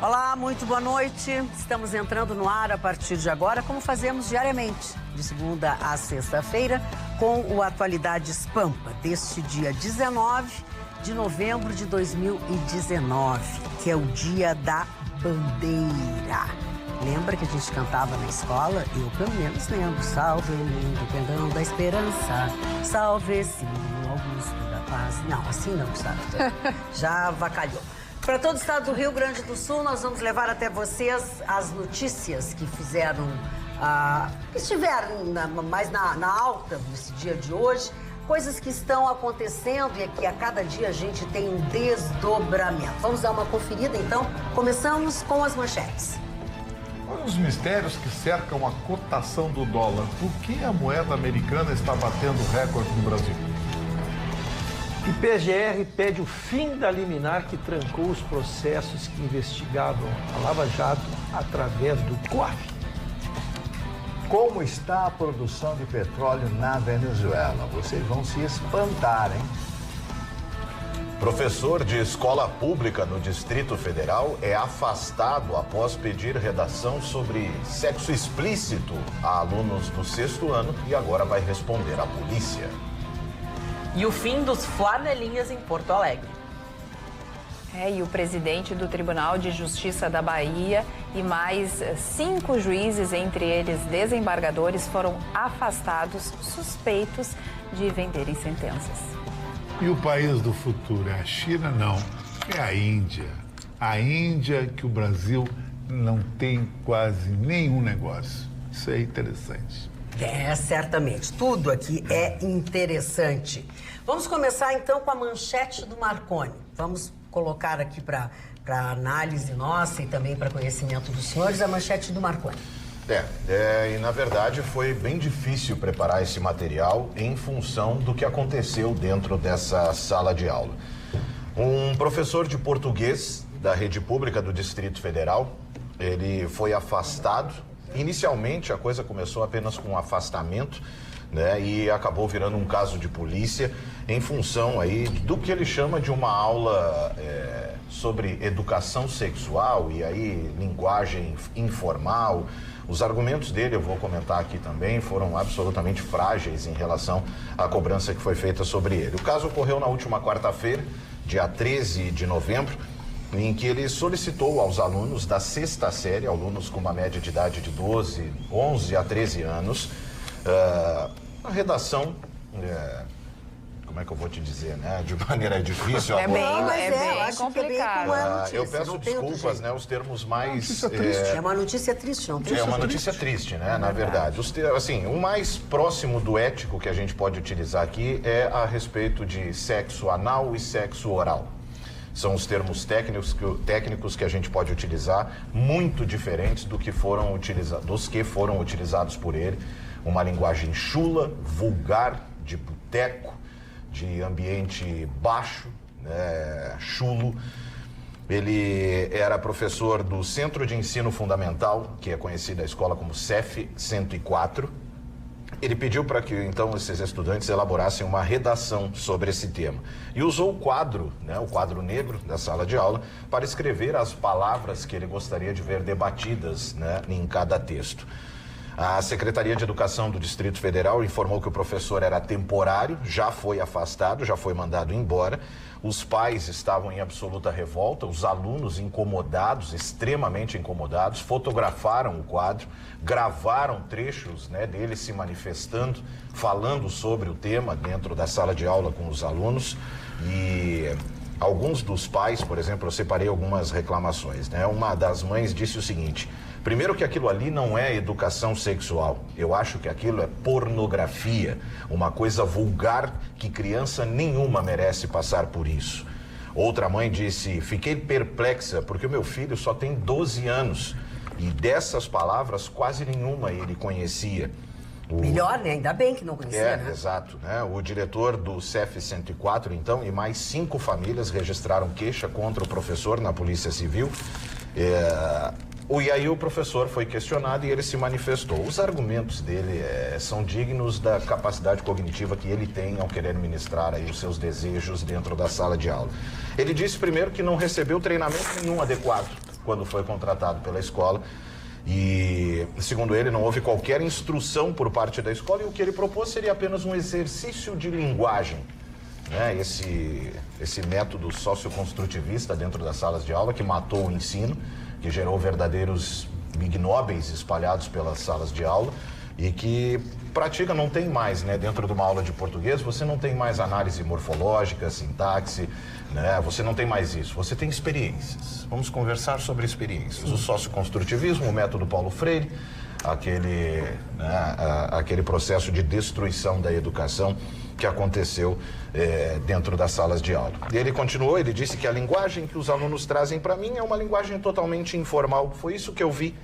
Olá, muito boa noite. Estamos entrando no ar a partir de agora, como fazemos diariamente, de segunda a sexta-feira, com o Atualidades Pampa, deste dia 19 de novembro de 2019, que é o Dia da Bandeira. Lembra que a gente cantava na escola? Eu, pelo menos, lembro. Salve, lindo pendão da esperança, salve, sim, Augusto da Paz. Não, assim não, Gustavo. Já avacalhou. Para todo o estado do Rio Grande do Sul, nós vamos levar até vocês as notícias que fizeram, que estiveram mais na alta nesse dia de hoje, coisas que estão acontecendo e que a cada dia a gente tem um desdobramento. Vamos dar uma conferida, então? Começamos com as manchetes. Olha os mistérios que cercam a cotação do dólar. Por que a moeda americana está batendo recorde no Brasil? E PGR pede o fim da liminar que trancou os processos que investigavam a Lava Jato através do COAF. Como está a produção de petróleo na Venezuela? Vocês vão se espantar, hein? Professor de escola pública no Distrito Federal é afastado após pedir redação sobre sexo explícito a alunos do 6º ano e agora vai responder à polícia. E o fim dos flanelinhas em Porto Alegre. E o presidente do Tribunal de Justiça da Bahia e mais 5 juízes, entre eles desembargadores, foram afastados suspeitos de venderem sentenças. E o país do futuro é a China? Não, é a Índia. A Índia que o Brasil não tem quase nenhum negócio. Isso é interessante. É, certamente. Tudo aqui é interessante. Vamos começar, então, com a manchete do Marconi. Vamos colocar aqui para análise nossa e também para conhecimento dos senhores a manchete do Marconi. E na verdade foi bem difícil preparar esse material em função do que aconteceu dentro dessa sala de aula. Um professor de português da rede pública do Distrito Federal, ele foi afastado. Inicialmente a coisa começou apenas com um afastamento, né, e acabou virando um caso de polícia em função aí do que ele chama de uma aula sobre educação sexual e aí linguagem informal. Os argumentos dele, eu vou comentar aqui também, foram absolutamente frágeis em relação à cobrança que foi feita sobre ele. O caso ocorreu na última quarta-feira, dia 13 de novembro, em que ele solicitou aos alunos da 6ª série, alunos com uma média de idade de 11 a 13 anos, a redação, como é que eu vou te dizer, né? De maneira difícil. É bem acho complicado. Que é bem como é a notícia, eu peço desculpas, né? Os termos mais... É uma notícia triste, não tem? É uma notícia triste, né? Na verdade. Assim, o mais próximo do ético que a gente pode utilizar aqui é a respeito de sexo anal e sexo oral. São os termos técnicos que a gente pode utilizar, muito diferentes dos que foram utilizados por ele. Uma linguagem chula, vulgar, de boteco, de ambiente baixo, né, chulo. Ele era professor do Centro de Ensino Fundamental, que é conhecida a escola como CEF 104. Ele pediu para que, então, esses estudantes elaborassem uma redação sobre esse tema. E usou o quadro, né, o quadro negro da sala de aula, para escrever as palavras que ele gostaria de ver debatidas, né, em cada texto. A Secretaria de Educação do Distrito Federal informou que o professor era temporário, já foi afastado, já foi mandado embora. Os pais estavam em absoluta revolta, os alunos incomodados, extremamente incomodados, fotografaram o quadro, gravaram trechos, né, dele se manifestando, falando sobre o tema dentro da sala de aula com os alunos. E alguns dos pais, por exemplo, eu separei algumas reclamações, né? Uma das mães disse o seguinte: primeiro que aquilo ali não é educação sexual, eu acho que aquilo é pornografia, uma coisa vulgar que criança nenhuma merece passar por isso. Outra mãe disse: fiquei perplexa porque o meu filho só tem 12 anos e dessas palavras quase nenhuma ele conhecia. Melhor, né? Ainda bem que não conhecia, né? Exato, né? O diretor do CEF 104, então, e mais 5 famílias registraram queixa contra o professor na Polícia Civil. E aí o professor foi questionado e ele se manifestou. Os argumentos dele são dignos da capacidade cognitiva que ele tem ao querer ministrar aí os seus desejos dentro da sala de aula. Ele disse primeiro que não recebeu treinamento nenhum adequado quando foi contratado pela escola. E, segundo ele, não houve qualquer instrução por parte da escola e o que ele propôs seria apenas um exercício de linguagem. Né? Esse método socioconstrutivista dentro das salas de aula que matou o ensino, que gerou verdadeiros ignóbeis espalhados pelas salas de aula e que pratica, não tem mais, né? Dentro de uma aula de português, você não tem mais análise morfológica, sintaxe, né? Você não tem mais isso, você tem experiências. Vamos conversar sobre experiências. O socioconstrutivismo, o método Paulo Freire, aquele processo de destruição da educação que aconteceu dentro das salas de aula. E ele continuou, ele disse que a linguagem que os alunos trazem para mim é uma linguagem totalmente informal. Foi isso que eu vi.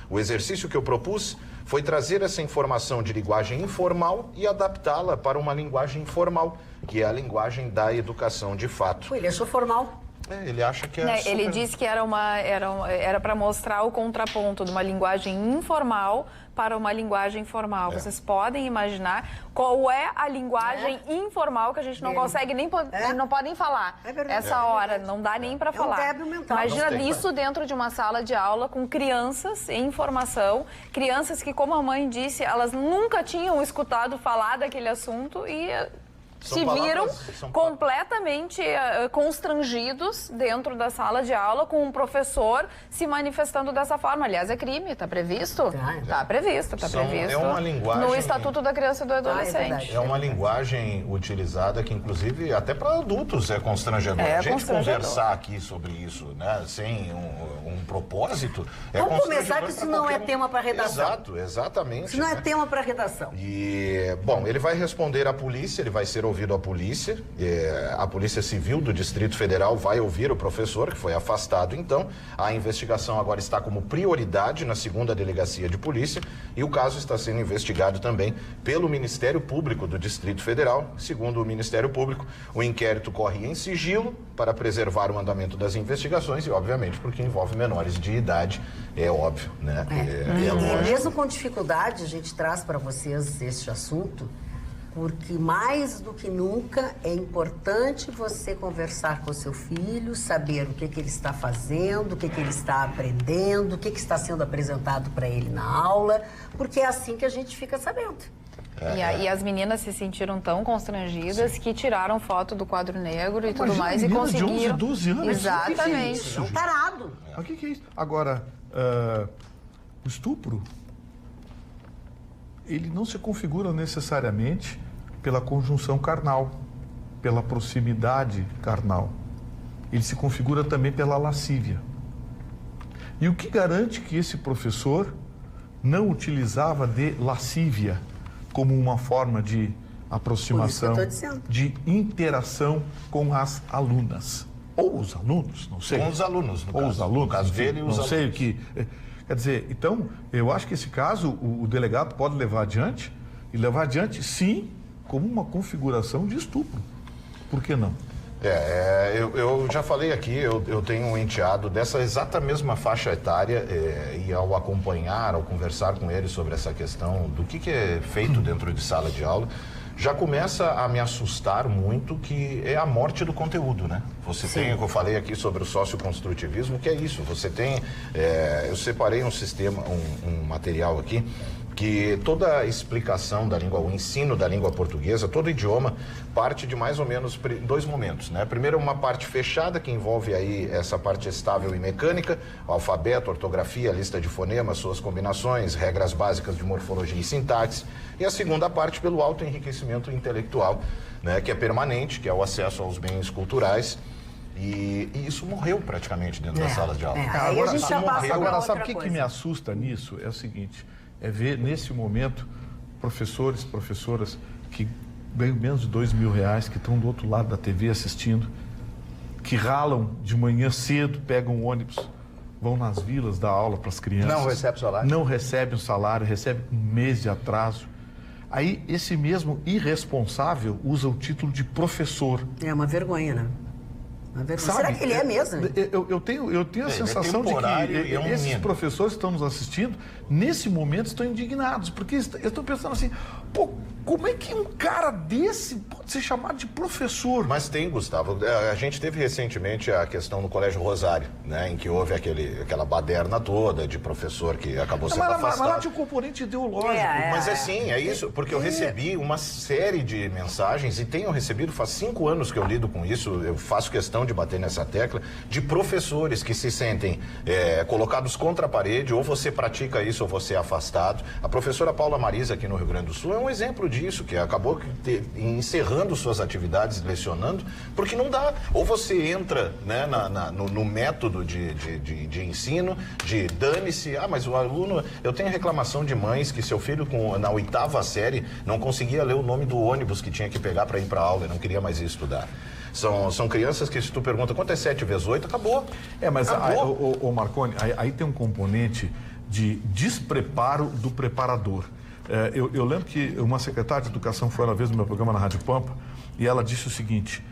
O exercício que eu propus foi trazer essa informação de linguagem informal e adaptá-la para uma linguagem formal, que é a linguagem da educação de fato. Ele achou formal. Ele acha que é Ele disse que era para mostrar o contraponto de uma linguagem informal para uma linguagem formal. Vocês podem imaginar qual é a linguagem informal que a gente não consegue nem não podem falar. Essa hora não dá nem para falar. Débil mental. Imagina isso dentro de uma sala de aula com crianças em formação, crianças que, como a mãe disse, elas nunca tinham escutado falar daquele assunto e se viram completamente constrangidos dentro da sala de aula com um professor se manifestando dessa forma. Aliás, é crime, está previsto? Está previsto. É uma linguagem... no Estatuto da Criança e do Adolescente. É uma linguagem utilizada que, inclusive, até para adultos é constrangedor. A gente conversar aqui sobre isso, né, sem um propósito, Vamos começar que isso não é tema para redação. Exato, exatamente. Isso não é tema para redação. E, bom, ele vai responder à polícia, ele vai ser ouvido a polícia Civil do Distrito Federal vai ouvir o professor, que foi afastado então. A investigação agora está como prioridade na 2ª Delegacia de Polícia e o caso está sendo investigado também pelo Ministério Público do Distrito Federal. Segundo o Ministério Público, o inquérito corre em sigilo para preservar o andamento das investigações e, obviamente, porque envolve menores de idade, é óbvio, né? E mesmo com dificuldade, a gente traz para vocês este assunto, porque mais do que nunca é importante você conversar com seu filho, saber o que ele está fazendo, o que ele está aprendendo, o que está sendo apresentado para ele na aula, porque é assim que a gente fica sabendo. E as meninas se sentiram tão constrangidas que tiraram foto do quadro negro e tudo mais e conseguiram. De 11, 12 anos. Exatamente. É um tarado. O que é isso? Agora, o estupro, ele não se configura necessariamente pela conjunção carnal, pela proximidade carnal. Ele se configura também pela lascívia. E o que garante que esse professor não utilizava de lascívia como uma forma de aproximação, de interação com as alunas? Ou os alunos, não sei. Com os alunos, no ou caso. os alunos, no caso dele e os não sei o alunos. que... Quer dizer, então, eu acho que esse caso o delegado pode levar adiante, e levar adiante, sim, como uma configuração de estupro. Por que não? Eu já falei aqui, eu tenho um enteado dessa exata mesma faixa etária e ao acompanhar, ao conversar com ele sobre essa questão do que é feito dentro de sala de aula, já começa a me assustar muito, que é a morte do conteúdo, né? Você tem, eu falei aqui sobre o socioconstrutivismo, que é isso, você tem, eu separei um sistema, um material aqui, que toda a explicação da língua, o ensino da língua portuguesa, todo idioma, parte de mais ou menos 2 momentos, né? Primeiro, uma parte fechada, que envolve aí essa parte estável e mecânica, alfabeto, ortografia, lista de fonemas, suas combinações, regras básicas de morfologia e sintaxe. E a segunda parte pelo autoenriquecimento intelectual, né? Que é permanente, que é o acesso aos bens culturais. E isso morreu praticamente dentro das salas de aula. Aí a gente já passa Agora, pra sabe outra o que coisa. me assusta nisso? É o seguinte, é ver nesse momento professoras que ganham menos de R$2.000, que estão do outro lado da TV assistindo, que ralam de manhã cedo, pegam um ônibus, vão nas vilas dar aula para as crianças. Não recebe salário. Não recebem o salário, recebem um mês de atraso. Aí esse mesmo irresponsável usa o título de professor. É uma vergonha, né? Uma vergonha. Sabe, Será que ele é mesmo? Eu tenho a sensação de que esses professores que estão nos assistindo, nesse momento, estão indignados, porque estão pensando assim, Pô, como é que um cara desse pode ser chamado de professor? Mas tem, Gustavo. A gente teve recentemente a questão no Colégio Rosário, né? Em que houve aquela baderna toda de professor que acabou sendo afastado. Mas lá tinha um componente ideológico. Mas é isso, porque eu recebi uma série de mensagens, e tenho recebido, faz 5 anos que eu lido com isso, eu faço questão de bater nessa tecla, de professores que se sentem colocados contra a parede, ou você pratica isso ou você é afastado. A professora Paula Marisa, aqui no Rio Grande do Sul, é um exemplo disso, que acabou encerrando suas atividades, lecionando, porque não dá. Ou você entra, né, no método de ensino, de dane-se, mas o aluno... Eu tenho reclamação de mães que seu filho, na 8ª série, não conseguia ler o nome do ônibus que tinha que pegar para ir para aula, não queria mais estudar. São crianças que, se tu pergunta quanto é 7 vezes 8, acabou. Mas, o Marconi, aí tem um componente de despreparo do preparador. Eu lembro que uma secretária de educação foi uma vez no meu programa na Rádio Pampa e ela disse o seguinte,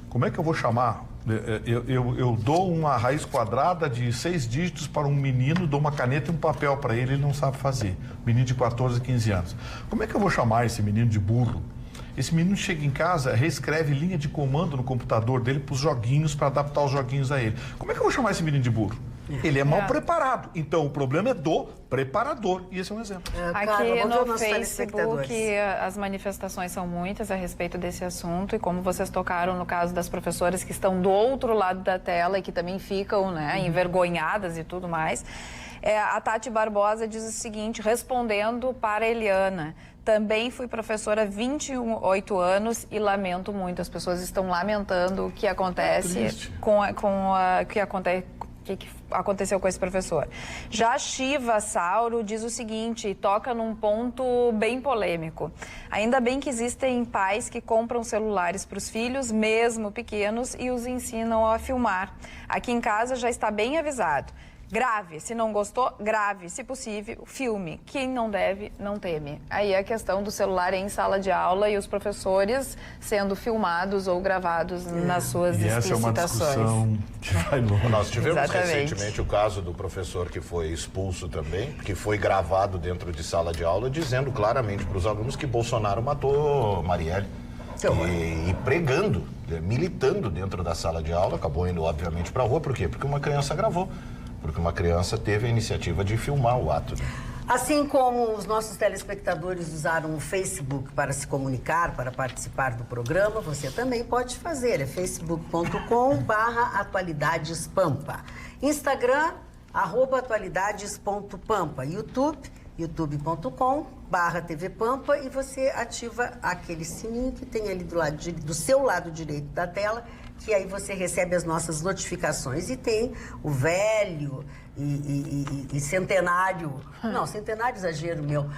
como é que eu vou chamar? Eu dou uma raiz quadrada de 6 dígitos para um menino, dou uma caneta e um papel para ele não sabe fazer. Menino de 14, 15 anos. Como é que eu vou chamar esse menino de burro? Esse menino chega em casa, reescreve linha de comando no computador dele para os joguinhos, para adaptar os joguinhos a ele. Como é que eu vou chamar esse menino de burro? Ele é mal preparado. Então, o problema é do preparador. E esse é um exemplo. Aqui no Facebook, as manifestações são muitas a respeito desse assunto. E como vocês tocaram no caso das professoras que estão do outro lado da tela e que também ficam, né, envergonhadas e tudo mais. A Tati Barbosa diz o seguinte, respondendo para a Eliana... Também fui professora há 28 anos e lamento muito. As pessoas estão lamentando o que acontece que aconteceu com esse professor. Já Shiva Sauro diz o seguinte, toca num ponto bem polêmico. Ainda bem que existem pais que compram celulares para os filhos, mesmo pequenos, e os ensinam a filmar. Aqui em casa já está bem avisado. Grave, se não gostou, grave, se possível, filme. Quem não deve, não teme. Aí a questão do celular em sala de aula e os professores sendo filmados ou gravados nas suas explicitações. Essa é uma discussão que vai longe. Nós tivemos recentemente o caso do professor que foi expulso também, que foi gravado dentro de sala de aula, dizendo claramente para os alunos que Bolsonaro matou Marielle. E pregando, militando dentro da sala de aula, acabou indo obviamente para a rua. Por quê? Porque uma criança gravou. Porque uma criança teve a iniciativa de filmar o ato. Assim como os nossos telespectadores usaram o Facebook para se comunicar, para participar do programa, você também pode fazer. É facebook.com/atualidadespampa. Instagram, @atualidades.pampa. YouTube, youtube.com/tvpampa, e você ativa aquele sininho que tem ali do seu lado direito da tela, que aí você recebe as nossas notificações. E tem o velho e centenário, não, centenário exagero meu,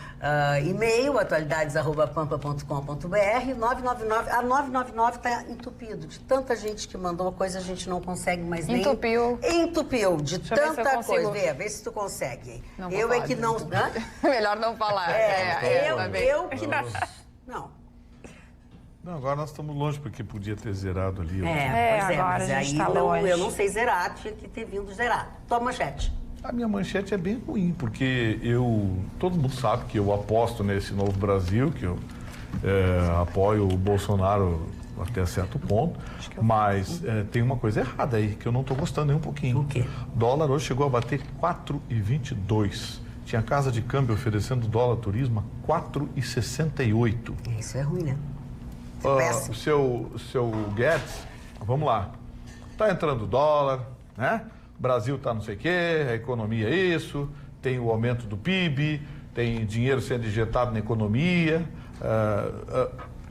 e-mail, atualidades@pampa.com.br. 999, a 999 está entupido de tanta gente que mandou coisa, a gente não consegue mais nem... Entupiu de tanta coisa. Vê se tu consegue. Eu é que não... Melhor não falar. Eu que não... Não. Não, agora nós estamos longe, porque podia ter zerado ali. Pois agora mas a gente aí tá longe. Eu não sei zerar, tinha que ter vindo zerar. Tua manchete. A minha manchete é bem ruim, porque todo mundo sabe que eu aposto nesse novo Brasil, que eu apoio o Bolsonaro até certo ponto, mas tem uma coisa errada aí, que eu não estou gostando nem um pouquinho. O quê? O dólar hoje chegou a bater 4,22. Tinha casa de câmbio oferecendo dólar turismo a 4,68. Isso é ruim, né? Seu Guedes, vamos lá. Tá entrando dólar, né? O Brasil tá não sei o quê, a economia é isso, tem o aumento do PIB, tem dinheiro sendo injetado na economia.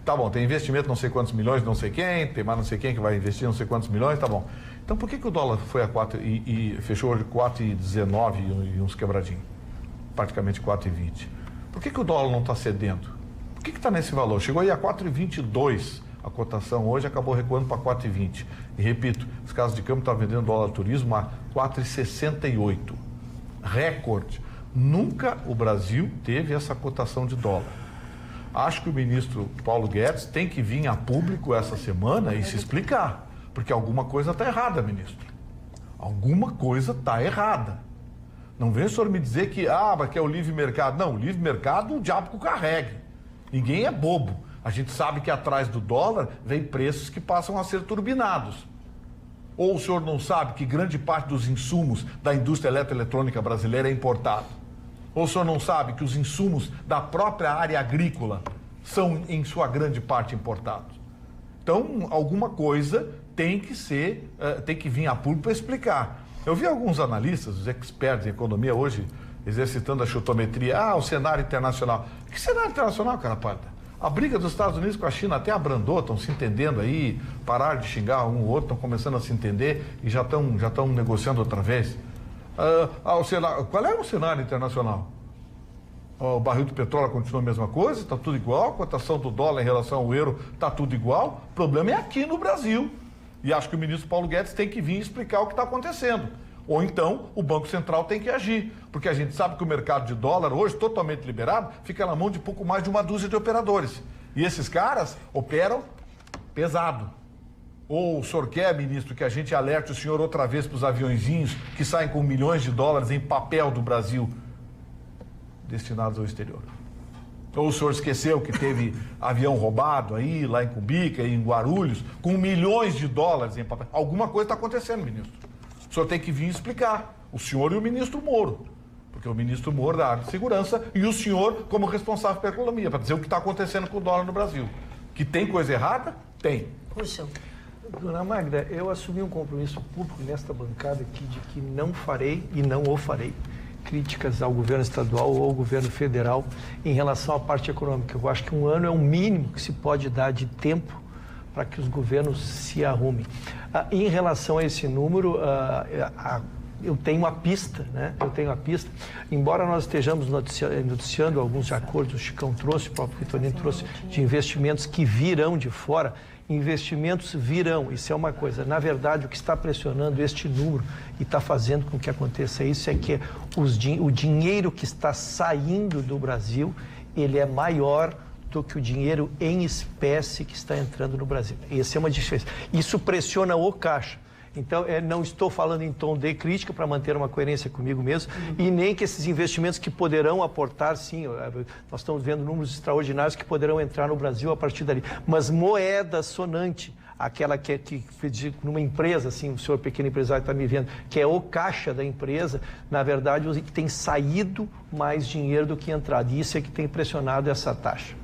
Tá bom, tem investimento não sei quantos milhões, não sei quem, tem mais não sei quem que vai investir não sei quantos milhões, tá bom. Então por que o dólar foi a 4 e fechou hoje 4,19 e uns quebradinhos? Praticamente 4,20. Por que o dólar não está cedendo? Por que está nesse valor? Chegou aí a 4,22 a cotação hoje, acabou recuando para 4,20. E repito, os casos de câmbio estão vendendo dólar turismo a 4,68. Recorde. Nunca o Brasil teve essa cotação de dólar. Acho que o ministro Paulo Guedes tem que vir a público essa semana e se explicar. Porque alguma coisa está errada, ministro. Alguma coisa está errada. Não vem o senhor me dizer que é o livre mercado. Não, o livre mercado o diabo que o carregue. Ninguém é bobo. A gente sabe que atrás do dólar vem preços que passam a ser turbinados. Ou o senhor não sabe que grande parte dos insumos da indústria eletroeletrônica brasileira é importado? Ou o senhor não sabe que os insumos da própria área agrícola são, em sua grande parte, importados? Então, alguma coisa tem que vir a público para explicar. Eu vi alguns analistas, os experts em economia hoje, exercitando a chutometria. O cenário internacional. Que cenário internacional, cara pálida? A briga dos Estados Unidos com a China até abrandou, estão se entendendo aí, pararam de xingar um ou outro, estão começando a se entender e já estão negociando outra vez. Qual é o cenário internacional? O barril do petróleo continua a mesma coisa, está tudo igual, a cotação do dólar em relação ao euro está tudo igual. O problema é aqui no Brasil. E acho que o ministro Paulo Guedes tem que vir explicar o que está acontecendo. Ou então o Banco Central tem que agir, porque a gente sabe que o mercado de dólar hoje, totalmente liberado, fica na mão de pouco mais de uma dúzia de operadores. E esses caras operam pesado. Ou o senhor quer, ministro, que a gente alerte o senhor outra vez para os aviõezinhos que saem com milhões de dólares em papel do Brasil destinados ao exterior? Ou o senhor esqueceu que teve avião roubado aí, lá em Cumbica, em Guarulhos, com milhões de dólares em papel? Alguma coisa está acontecendo, ministro. O senhor tem que vir explicar, o senhor e o ministro Moro, porque o ministro Moro da área de segurança e o senhor como responsável pela economia, para dizer o que está acontecendo com o dólar no Brasil. Que tem coisa errada? Tem. Puxa. Dona Magda, eu assumi um compromisso público nesta bancada aqui de que não farei e não o farei críticas ao governo estadual ou ao governo federal em relação à parte econômica. Eu acho que um ano é o mínimo que se pode dar de tempo para que os governos se arrumem. Em relação a esse número, eu tenho a pista, né? Embora nós estejamos noticiando alguns acordos, o Chicão trouxe, o próprio Vitorino trouxe, de investimentos que virão de fora, investimentos virão, isso é uma coisa. Na verdade, o que está pressionando este número e está fazendo com que aconteça isso é que o dinheiro que está saindo do Brasil, ele é maior do que o dinheiro em espécie que está entrando no Brasil. Essa é uma diferença. Isso pressiona o caixa. Então, não estou falando em tom de crítica para manter uma coerência comigo mesmo, e nem que esses investimentos que poderão aportar, sim, nós estamos vendo números extraordinários que poderão entrar no Brasil a partir dali. Mas moeda sonante, aquela que numa empresa, assim, o senhor pequeno empresário está me vendo, que é o caixa da empresa, na verdade, tem saído mais dinheiro do que entrado. E isso é que tem pressionado essa taxa.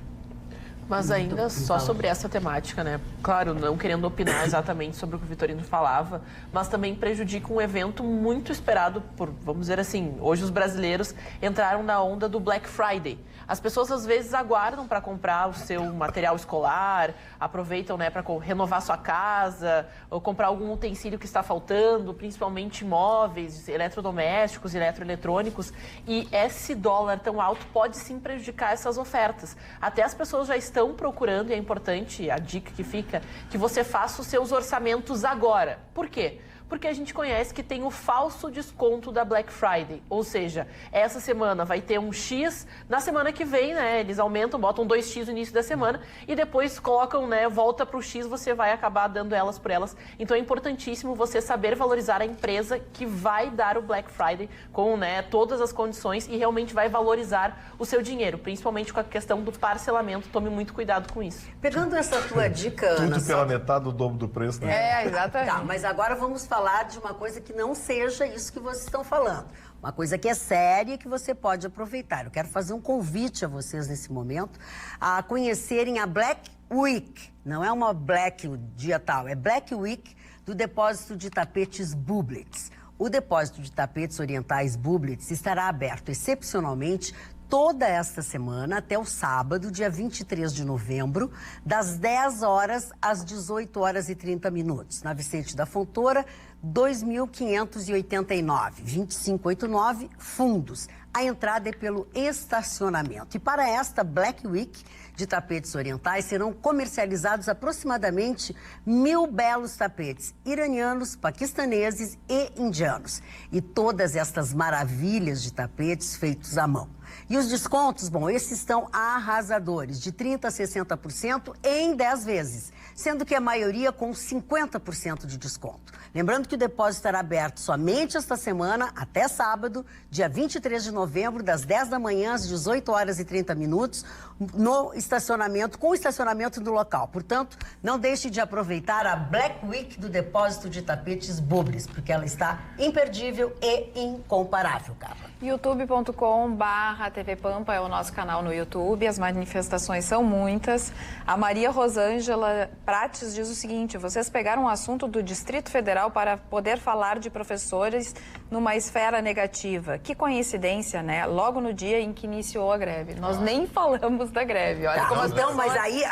Mas ainda só sobre essa temática, né? Claro, não querendo opinar exatamente sobre o que o Vitorino falava, mas também prejudica um evento muito esperado por, vamos dizer assim, hoje os brasileiros entraram na onda do Black Friday. As pessoas às vezes aguardam para comprar o seu material escolar, aproveitam, né, para renovar sua casa, ou comprar algum utensílio que está faltando, principalmente móveis, eletrodomésticos, eletroeletrônicos, e esse dólar tão alto pode sim prejudicar essas ofertas. Até as pessoas já estão procurando, e é importante a dica que fica, que você faça os seus orçamentos agora. Por quê? Porque a gente conhece que tem o falso desconto da Black Friday. Ou seja, essa semana vai ter um X, na semana que vem, né, eles aumentam, botam 2X no início da semana e depois colocam, né, volta para o X, você vai acabar dando elas por elas. Então é importantíssimo você saber valorizar a empresa que vai dar o Black Friday com, né, todas as condições e realmente vai valorizar o seu dinheiro, principalmente com a questão do parcelamento. Tome muito cuidado com isso. Pegando essa tua dica, Ana... Tudo pela metade do dobro do preço, né? Exatamente. Tá, mas agora vamos falar de uma coisa que não seja isso que vocês estão falando. Uma coisa que é séria e que você pode aproveitar. Eu quero fazer um convite a vocês nesse momento a conhecerem a Black Week. Não é uma Black dia tal, é Black Week do depósito de tapetes Bublitz. O depósito de tapetes orientais Bublitz estará aberto excepcionalmente toda esta semana, até o sábado, dia 23 de novembro, das 10 horas às 18 horas e 30 minutos. Na Vicente da Fontoura, 2.589, 2589, fundos. A entrada é pelo estacionamento. E para esta Black Week de tapetes orientais, serão comercializados aproximadamente 1.000 belos tapetes iranianos, paquistaneses e indianos. E todas estas maravilhas de tapetes feitos à mão. E os descontos, bom, esses estão arrasadores, de 30% a 60% em 10 vezes, sendo que a maioria com 50% de desconto. Lembrando que o depósito estará aberto somente esta semana, até sábado, dia 23 de novembro, das 10 da manhã às 18 horas e 30 minutos, no estacionamento, com o estacionamento do local. Portanto, não deixe de aproveitar a Black Week do depósito de tapetes Bubris, porque ela está imperdível e incomparável, Carla. youtube.com/TV Pampa é o nosso canal no YouTube. As manifestações são muitas. A Maria Rosângela Prates diz o seguinte: vocês pegaram o assunto do Distrito Federal para poder falar de professores numa esfera negativa. Que coincidência, né? Logo no dia em que iniciou a greve. Nós nem falamos da greve. Olha como então, mas aí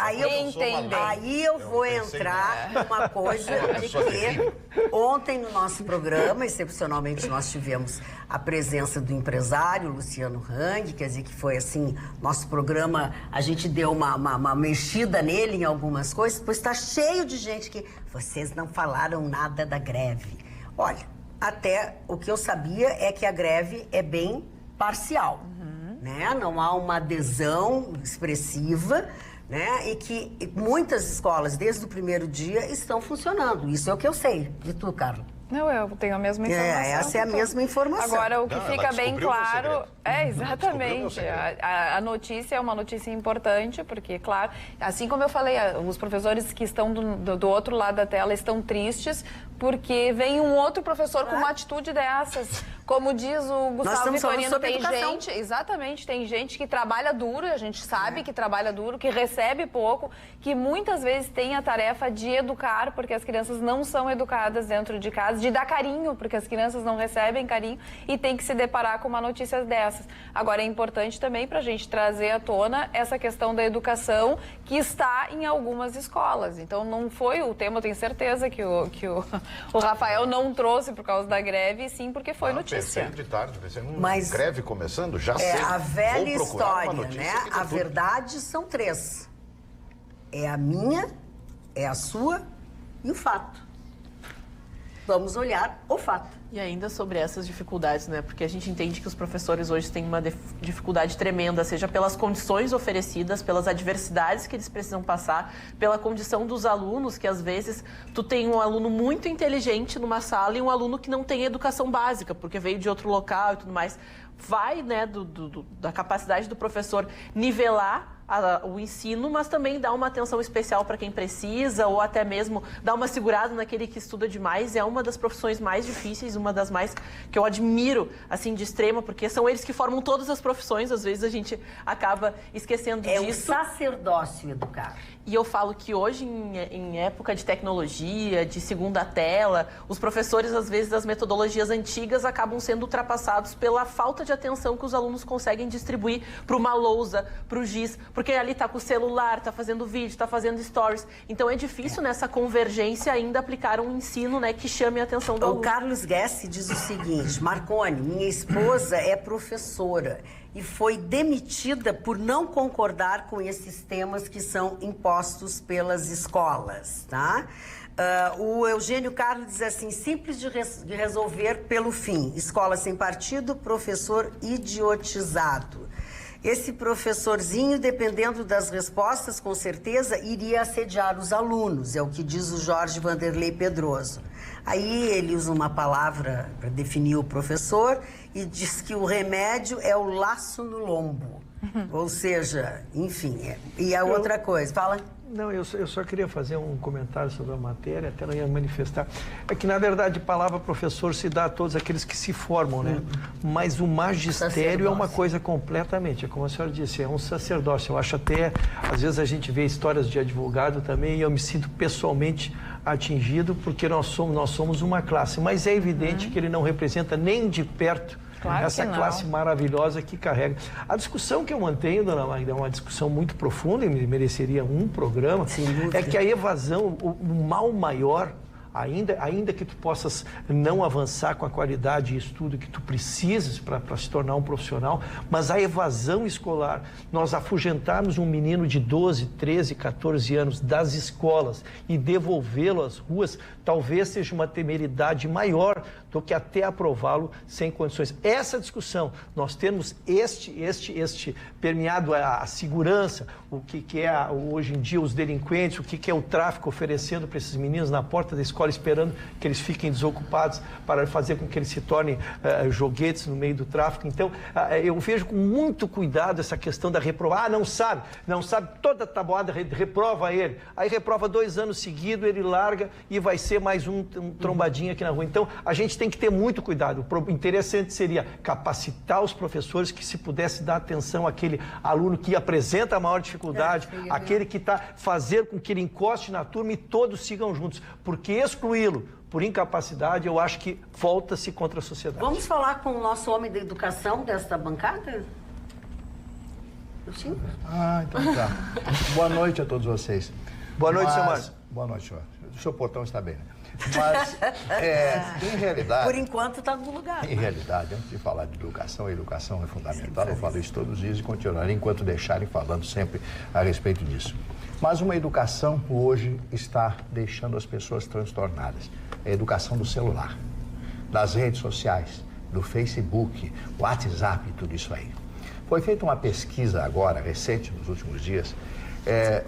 eu vou entrar numa coisa de que ontem no nosso programa, excepcionalmente, nós tivemos a presença do empresário Luciano Hang, quer dizer que foi assim, nosso programa, a gente deu uma mexida nele em algumas coisas, pois está cheio de gente que vocês não falaram nada da greve. Olha, até o que eu sabia é que a greve é bem parcial, né? Não há uma adesão expressiva, né? E que muitas escolas, desde o primeiro dia, estão funcionando. Isso é o que eu sei. E tu, Carla? Não, eu tenho a mesma informação. Essa é a mesma informação. Agora, o que fica bem claro... exatamente. A notícia é uma notícia importante, porque, claro, assim como eu falei, os professores que estão do outro lado da tela estão tristes, porque vem um outro professor com uma atitude dessas. Como diz o Gustavo Vitorino, tem gente... Exatamente, tem gente que trabalha duro, a gente sabe que trabalha duro, que recebe pouco, que muitas vezes tem a tarefa de educar, porque as crianças não são educadas dentro de casa, de dar carinho, porque as crianças não recebem carinho e tem que se deparar com uma notícia dessas. Agora, é importante também para a gente trazer à tona essa questão da educação que está em algumas escolas. Então, não foi o tema, eu tenho certeza que o Rafael não trouxe por causa da greve, sim porque foi notícia. Pensei de tarde, mas greve começando, já sei. A velha história, né? A verdade são 3. É a minha, é a sua e o fato. Vamos olhar o fato. E ainda sobre essas dificuldades, né? Porque a gente entende que os professores hoje têm uma dificuldade tremenda, seja pelas condições oferecidas, pelas adversidades que eles precisam passar, pela condição dos alunos, que às vezes tu tem um aluno muito inteligente numa sala e um aluno que não tem educação básica, porque veio de outro local e tudo mais. Vai, né, da capacidade do professor nivelar o ensino, mas também dar uma atenção especial para quem precisa, ou até mesmo dar uma segurada naquele que estuda demais. É uma das profissões mais difíceis, uma das mais que eu admiro, assim, de extrema, porque são eles que formam todas as profissões. Às vezes a gente acaba esquecendo disso. É o sacerdócio educar. E eu falo que hoje, em época de tecnologia, de segunda tela, os professores, às vezes, das metodologias antigas acabam sendo ultrapassados pela falta de atenção que os alunos conseguem distribuir para uma lousa, para o giz, porque ali está com o celular, está fazendo vídeo, está fazendo stories. Então é difícil nessa convergência ainda aplicar um ensino, né, que chame a atenção do aluno. O Carlos Guessi diz o seguinte: Marconi, minha esposa é professora e foi demitida por não concordar com esses temas que são impostos pelas escolas, tá? O Eugênio Carlos diz assim: simples de resolver pelo fim. Escola sem partido, professor idiotizado. Esse professorzinho, dependendo das respostas, com certeza, iria assediar os alunos, é o que diz o Jorge Vanderlei Pedroso. Aí ele usa uma palavra para definir o professor e diz que o remédio é o laço no lombo. Ou seja, enfim, e a outra coisa, fala... Não, eu só queria fazer um comentário sobre a matéria, até não ia manifestar. É que, na verdade, a palavra professor se dá a todos aqueles que se formam, né? Mas o magistério é uma coisa completamente, é como a senhora disse, é um sacerdócio. Eu acho até, às vezes a gente vê histórias de advogado também e eu me sinto pessoalmente atingido porque nós somos uma classe. Mas é evidente que ele não representa nem de perto essa classe maravilhosa que carrega. A discussão que eu mantenho, dona Magda, é uma discussão muito profunda e mereceria um programa, é que a evasão, o mal maior, ainda que tu possas não avançar com a qualidade de estudo que tu precisas para se tornar um profissional, mas a evasão escolar, nós afugentarmos um menino de 12, 13, 14 anos das escolas e devolvê-lo às ruas, talvez seja uma temeridade maior do que até aprová-lo sem condições. Essa discussão, nós temos este permeado a segurança, o que é hoje em dia os delinquentes, o que é o tráfico oferecendo para esses meninos na porta da escola, esperando que eles fiquem desocupados para fazer com que eles se tornem joguetes no meio do tráfico. Então, eu vejo com muito cuidado essa questão da reprovar. Não sabe toda a tabuada, reprova ele. Aí reprova 2 anos seguidos, ele larga e vai ser mais um trombadinho aqui na rua. Então, a gente tem que ter muito cuidado. O interessante seria capacitar os professores, que se pudesse dar atenção àquele aluno que apresenta a maior dificuldade, aquele que está fazendo com que ele encoste na turma e todos sigam juntos. Porque excluí-lo por incapacidade, eu acho que volta-se contra a sociedade. Vamos falar com o nosso homem da educação desta bancada? Sim. Então tá. Boa noite a todos vocês. Boa noite, senhor Márcio. Boa noite, senhor. O seu portão está bem, né? Mas, em realidade... Por enquanto está no lugar. Em realidade, antes de falar de educação, a educação é fundamental. Eu falo isso todos os dias e continuarei enquanto deixarem falando sempre a respeito disso. Mas uma educação hoje está deixando as pessoas transtornadas. É a educação do celular, das redes sociais, do Facebook, WhatsApp e tudo isso aí. Foi feita uma pesquisa agora, recente, nos últimos dias,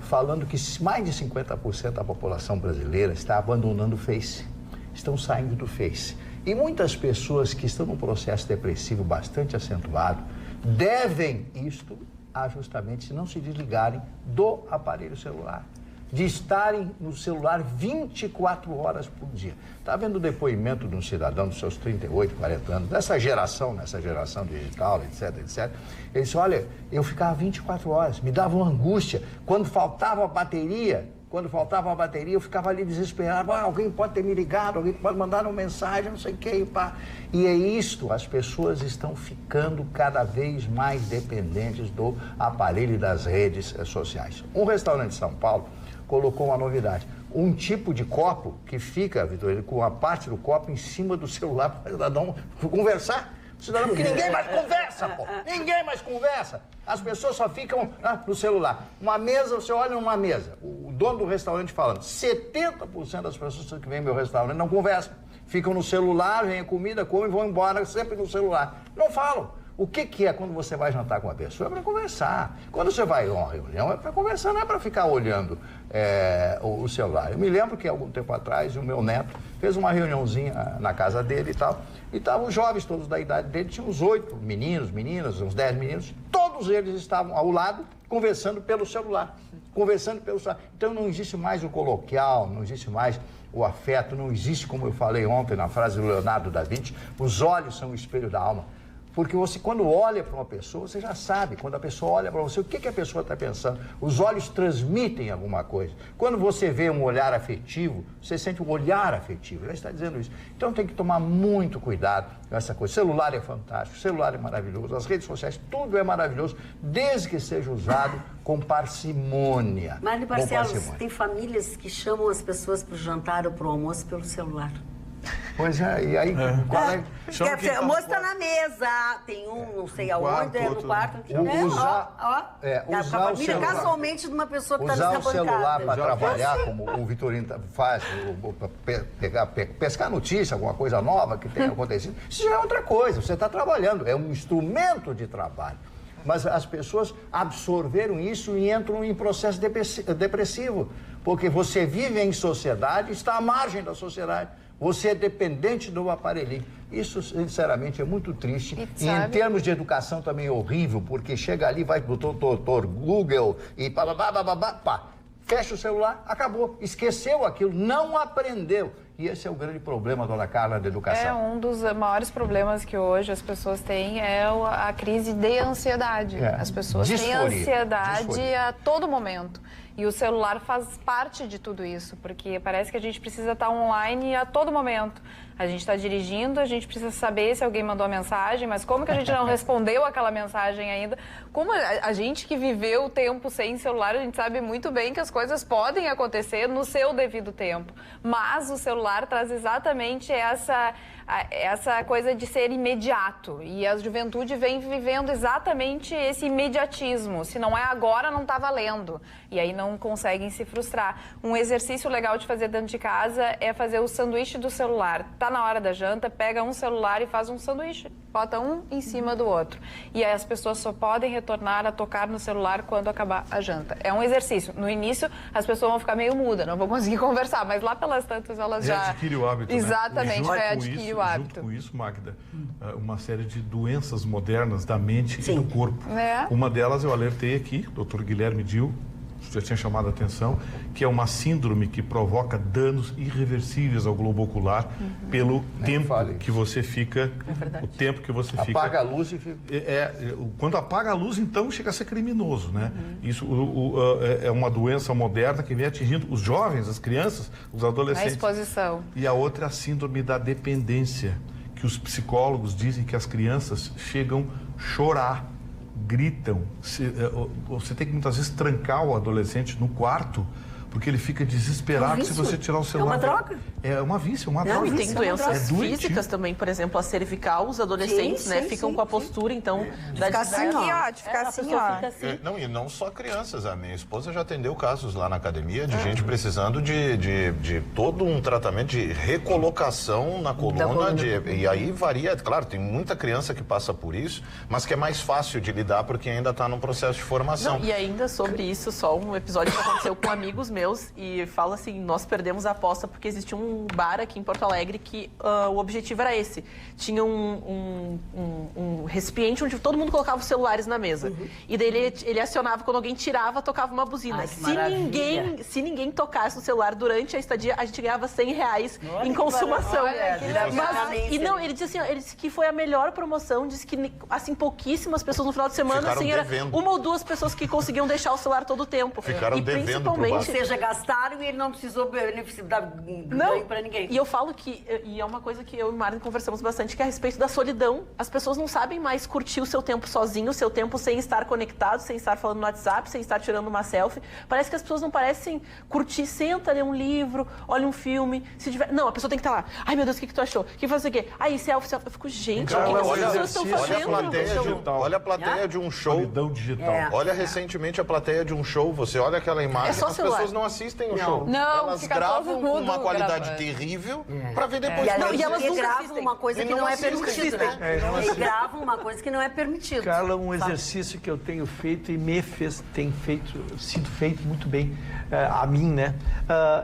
falando que mais de 50% da população brasileira está abandonando o Face, estão saindo do Face. E muitas pessoas que estão num processo depressivo bastante acentuado devem isto a justamente não se desligarem do aparelho celular, de estarem no celular 24 horas por dia. Está vendo o depoimento de um cidadão dos seus 38, 40 anos, nessa geração digital, etc. Ele disse, olha, eu ficava 24 horas, me dava uma angústia. Quando faltava a bateria, eu ficava ali desesperado. Alguém pode ter me ligado, alguém pode mandar uma mensagem, não sei o que, pá. E é isto, as pessoas estão ficando cada vez mais dependentes do aparelho e das redes sociais. Um restaurante de São Paulo colocou uma novidade. Um tipo de copo que fica, Vitor, com a parte do copo em cima do celular para o cidadão conversar. Porque ninguém mais conversa, pô. Ninguém mais conversa. As pessoas só ficam no celular. Uma mesa, você olha numa mesa. O dono do restaurante falando, 70% das pessoas que vêm ao meu restaurante não conversam. Ficam no celular, vem a comida, comem e vão embora sempre no celular. Não falam. O que é quando você vai jantar com a pessoa? É para conversar. Quando você vai a uma reunião, é para conversar, não é para ficar olhando o celular. Eu me lembro que, algum tempo atrás, o meu neto fez uma reuniãozinha na casa dele e tal, e estavam os jovens, todos da idade dele, tinha uns 8 meninos, meninas, uns 10 meninos, todos eles estavam ao lado, conversando pelo celular. Então não existe mais o coloquial, não existe mais o afeto, não existe, como eu falei ontem na frase do Leonardo da Vinci, os olhos são o espelho da alma. Porque você, quando olha para uma pessoa, você já sabe, quando a pessoa olha para você, o que a pessoa está pensando. Os olhos transmitem alguma coisa. Quando você vê um olhar afetivo, você sente um olhar afetivo, já está dizendo isso. Então tem que tomar muito cuidado com essa coisa. O celular é fantástico, o celular é maravilhoso, as redes sociais, tudo é maravilhoso, desde que seja usado com parcimônia. Mário Barcelos, tem famílias que chamam as pessoas para o jantar ou para o almoço pelo celular. Pois é, e aí, qual é? O almoço está na mesa, tem um, não sei aonde, no quarto. Usar o celular. Casualmente de uma pessoa que está nessa bancada. Usar o celular para trabalhar, como o Vitorino faz, pescar notícia, alguma coisa nova que tenha acontecido, isso já é outra coisa, você está trabalhando, é um instrumento de trabalho. Mas as pessoas absorveram isso e entram em processo depressivo, porque você vive em sociedade, está à margem da sociedade. Você é dependente do aparelhinho. Isso, sinceramente, é muito triste. E em termos de educação também é horrível, porque chega ali, vai pro doutor Google e pá, fecha o celular, acabou. Esqueceu aquilo, não aprendeu. E esse é o grande problema, dona Carla, da educação. Um dos maiores problemas que hoje as pessoas têm é a crise de ansiedade. As pessoas têm ansiedade a todo momento. E o celular faz parte de tudo isso, porque parece que a gente precisa estar online a todo momento. A gente está dirigindo, a gente precisa saber se alguém mandou a mensagem, mas como que a gente não respondeu aquela mensagem ainda? Como a gente que viveu o tempo sem celular, a gente sabe muito bem que as coisas podem acontecer no seu devido tempo. Mas o celular traz exatamente essa coisa de ser imediato. E a juventude vem vivendo exatamente esse imediatismo. Se não é agora, não está valendo. E aí não conseguem se frustrar. Um exercício legal de fazer dentro de casa é fazer o sanduíche do celular. Tá na hora da janta, pega um celular e faz um sanduíche. Bota um em cima do outro. E aí as pessoas só podem retornar a tocar no celular quando acabar a janta. É um exercício. No início, as pessoas vão ficar meio mudas, não vão conseguir conversar, mas lá pelas tantas elas já... adquire o hábito, Exatamente, né? vai adquirir o hábito. Junto com isso, Magda, uma série de doenças modernas da mente e do corpo. É. Uma delas eu alertei aqui, Dr. Guilherme Dil, já tinha chamado a atenção, que é uma síndrome que provoca danos irreversíveis ao globo ocular pelo tempo que você fica, o tempo que você fica. Apaga a luz e fica... Quando apaga a luz, então chega a ser criminoso, né? Isso é uma doença moderna que vem atingindo os jovens, as crianças, os adolescentes. A exposição. E a outra é a síndrome da dependência, que os psicólogos dizem que as crianças chegam a chorar, gritam. Você tem que muitas vezes trancar o adolescente no quarto, porque ele fica desesperado se você tirar o celular. É uma droga. É uma vício, uma droga. E tem doenças físicas também, por exemplo, a cervical, os adolescentes, né, ficam com a postura, então... De ficar assim, ó. De ficar assim, ó. Não, e não só crianças. A minha esposa já atendeu casos lá na academia de gente precisando de todo um tratamento de recolocação na coluna. E aí varia, claro, tem muita criança que passa por isso, mas que é mais fácil de lidar porque ainda está num processo de formação. Não, e ainda sobre isso, só um episódio que aconteceu com amigos meus, e fala assim, nós perdemos a aposta porque existia um bar aqui em Porto Alegre que o objetivo era esse. Tinha um recipiente onde todo mundo colocava os celulares na mesa. E daí ele acionava, quando alguém tirava, tocava uma buzina. Ai, Se ninguém tocasse no celular durante a estadia, a gente ganhava R$100 em consumação. Ele disse assim, ele disse que foi a melhor promoção, disse que assim, pouquíssimas pessoas no final de semana, assim, era uma ou duas pessoas que conseguiam deixar o celular todo o tempo. Ficaram devendo pro bar. Ou seja, gastaram e ele não precisou dar ganho pra ninguém. E eu falo que, e é uma coisa que eu e o Marlon conversamos bastante, que é a respeito da solidão. As pessoas não sabem mais curtir o seu tempo sozinho, o seu tempo sem estar conectado, sem estar falando no WhatsApp, sem estar tirando uma selfie. Parece que as pessoas não parecem curtir, senta, lê um livro, olha um filme, se tiver... Não, a pessoa tem que estar lá. Ai, meu Deus, o que tu achou? O que faz o quê? Aí, selfie. Eu fico, gente, o que as pessoas estão fazendo? Olha a plateia de um show. Solidão digital. Olha recentemente a plateia de um show, você olha aquela imagem, as pessoas não assistem o show. Não, elas fica gravam todo com mundo uma qualidade gravando. terrível pra ver depois. E elas nunca gravam assistem. uma coisa que não é permitida, né? Eles gravam uma coisa que não é permitida. Carla, um exercício que eu tenho feito e sido feito muito bem a mim, né?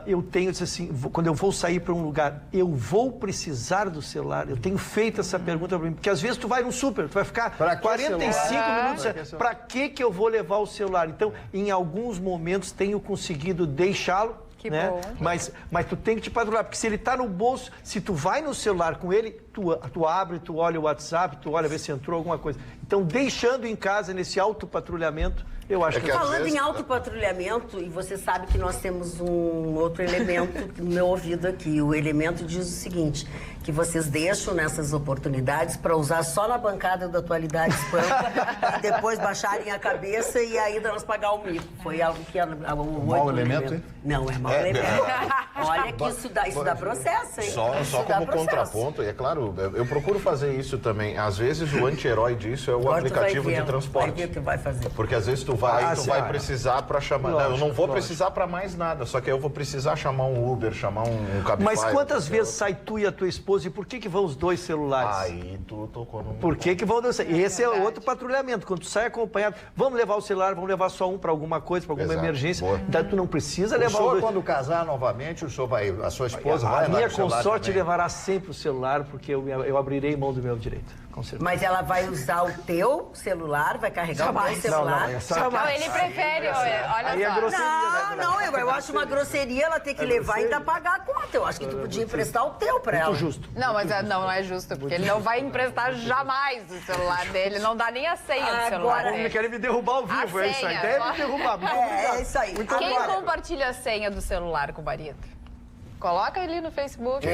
Eu tenho, assim, quando eu vou sair para um lugar, eu vou precisar do celular? Eu tenho feito essa pergunta para mim, porque às vezes tu vai no super, tu vai ficar 45 minutos, para que eu vou levar o celular? Então, em alguns momentos, tenho conseguido deixá-lo, né? Bom. Mas tu tem que te patrulhar, porque se ele está no bolso, se tu vai no celular com ele, tu abre, tu olha o WhatsApp, tu olha ver se entrou alguma coisa. Então, deixando em casa nesse autopatrulhamento, eu acho que... Falando em autopatrulhamento, e você sabe que nós temos um outro elemento no meu ouvido aqui. O elemento diz o seguinte, que vocês deixam nessas oportunidades para usar só na bancada da Atualidade Pampa e depois baixarem a cabeça e ainda nós pagar o mico. Foi algo que... Mau elemento, hein? Não, é mau elemento. Olha que isso dá processo, hein? Só como contraponto, e é claro, eu procuro fazer isso também. Às vezes o anti-herói disso é o aplicativo de transporte. Vai ver o que vai fazer. Porque às vezes tu vai precisar para chamar... Lógico, eu não vou precisar para mais nada, só que eu vou precisar chamar um Uber, chamar um Cabify. Mas quantas vezes sai tu e a tua esposa e por que vão os dois celulares? Aí tu tocou num... Por que vão dançar? Esse é outro patrulhamento. Quando tu sai acompanhado, vamos levar o celular, vamos levar só um para alguma coisa, para alguma emergência. Então tu não precisa levar o dois. Quando casar novamente, a sua esposa vai A minha consorte também. levará sempre o celular, porque eu abrirei mão do meu direito. Mas ela vai usar o teu celular, vai carregar o teu celular. Não, ele prefere, olha aí só. É grosseria, não, eu acho uma grosseria ela ter que levar e ainda pagar a conta. Eu acho que tu podia emprestar o teu pra ela. Muito justo. Não, mas não é justo, porque ele não vai emprestar jamais o celular dele, não dá nem a senha do celular dele. Querem me derrubar ao vivo, é isso aí. Deve me derrubar. Muito obrigado. É isso aí. Quem compartilha a senha do celular com o marido? Coloca ali no Facebook.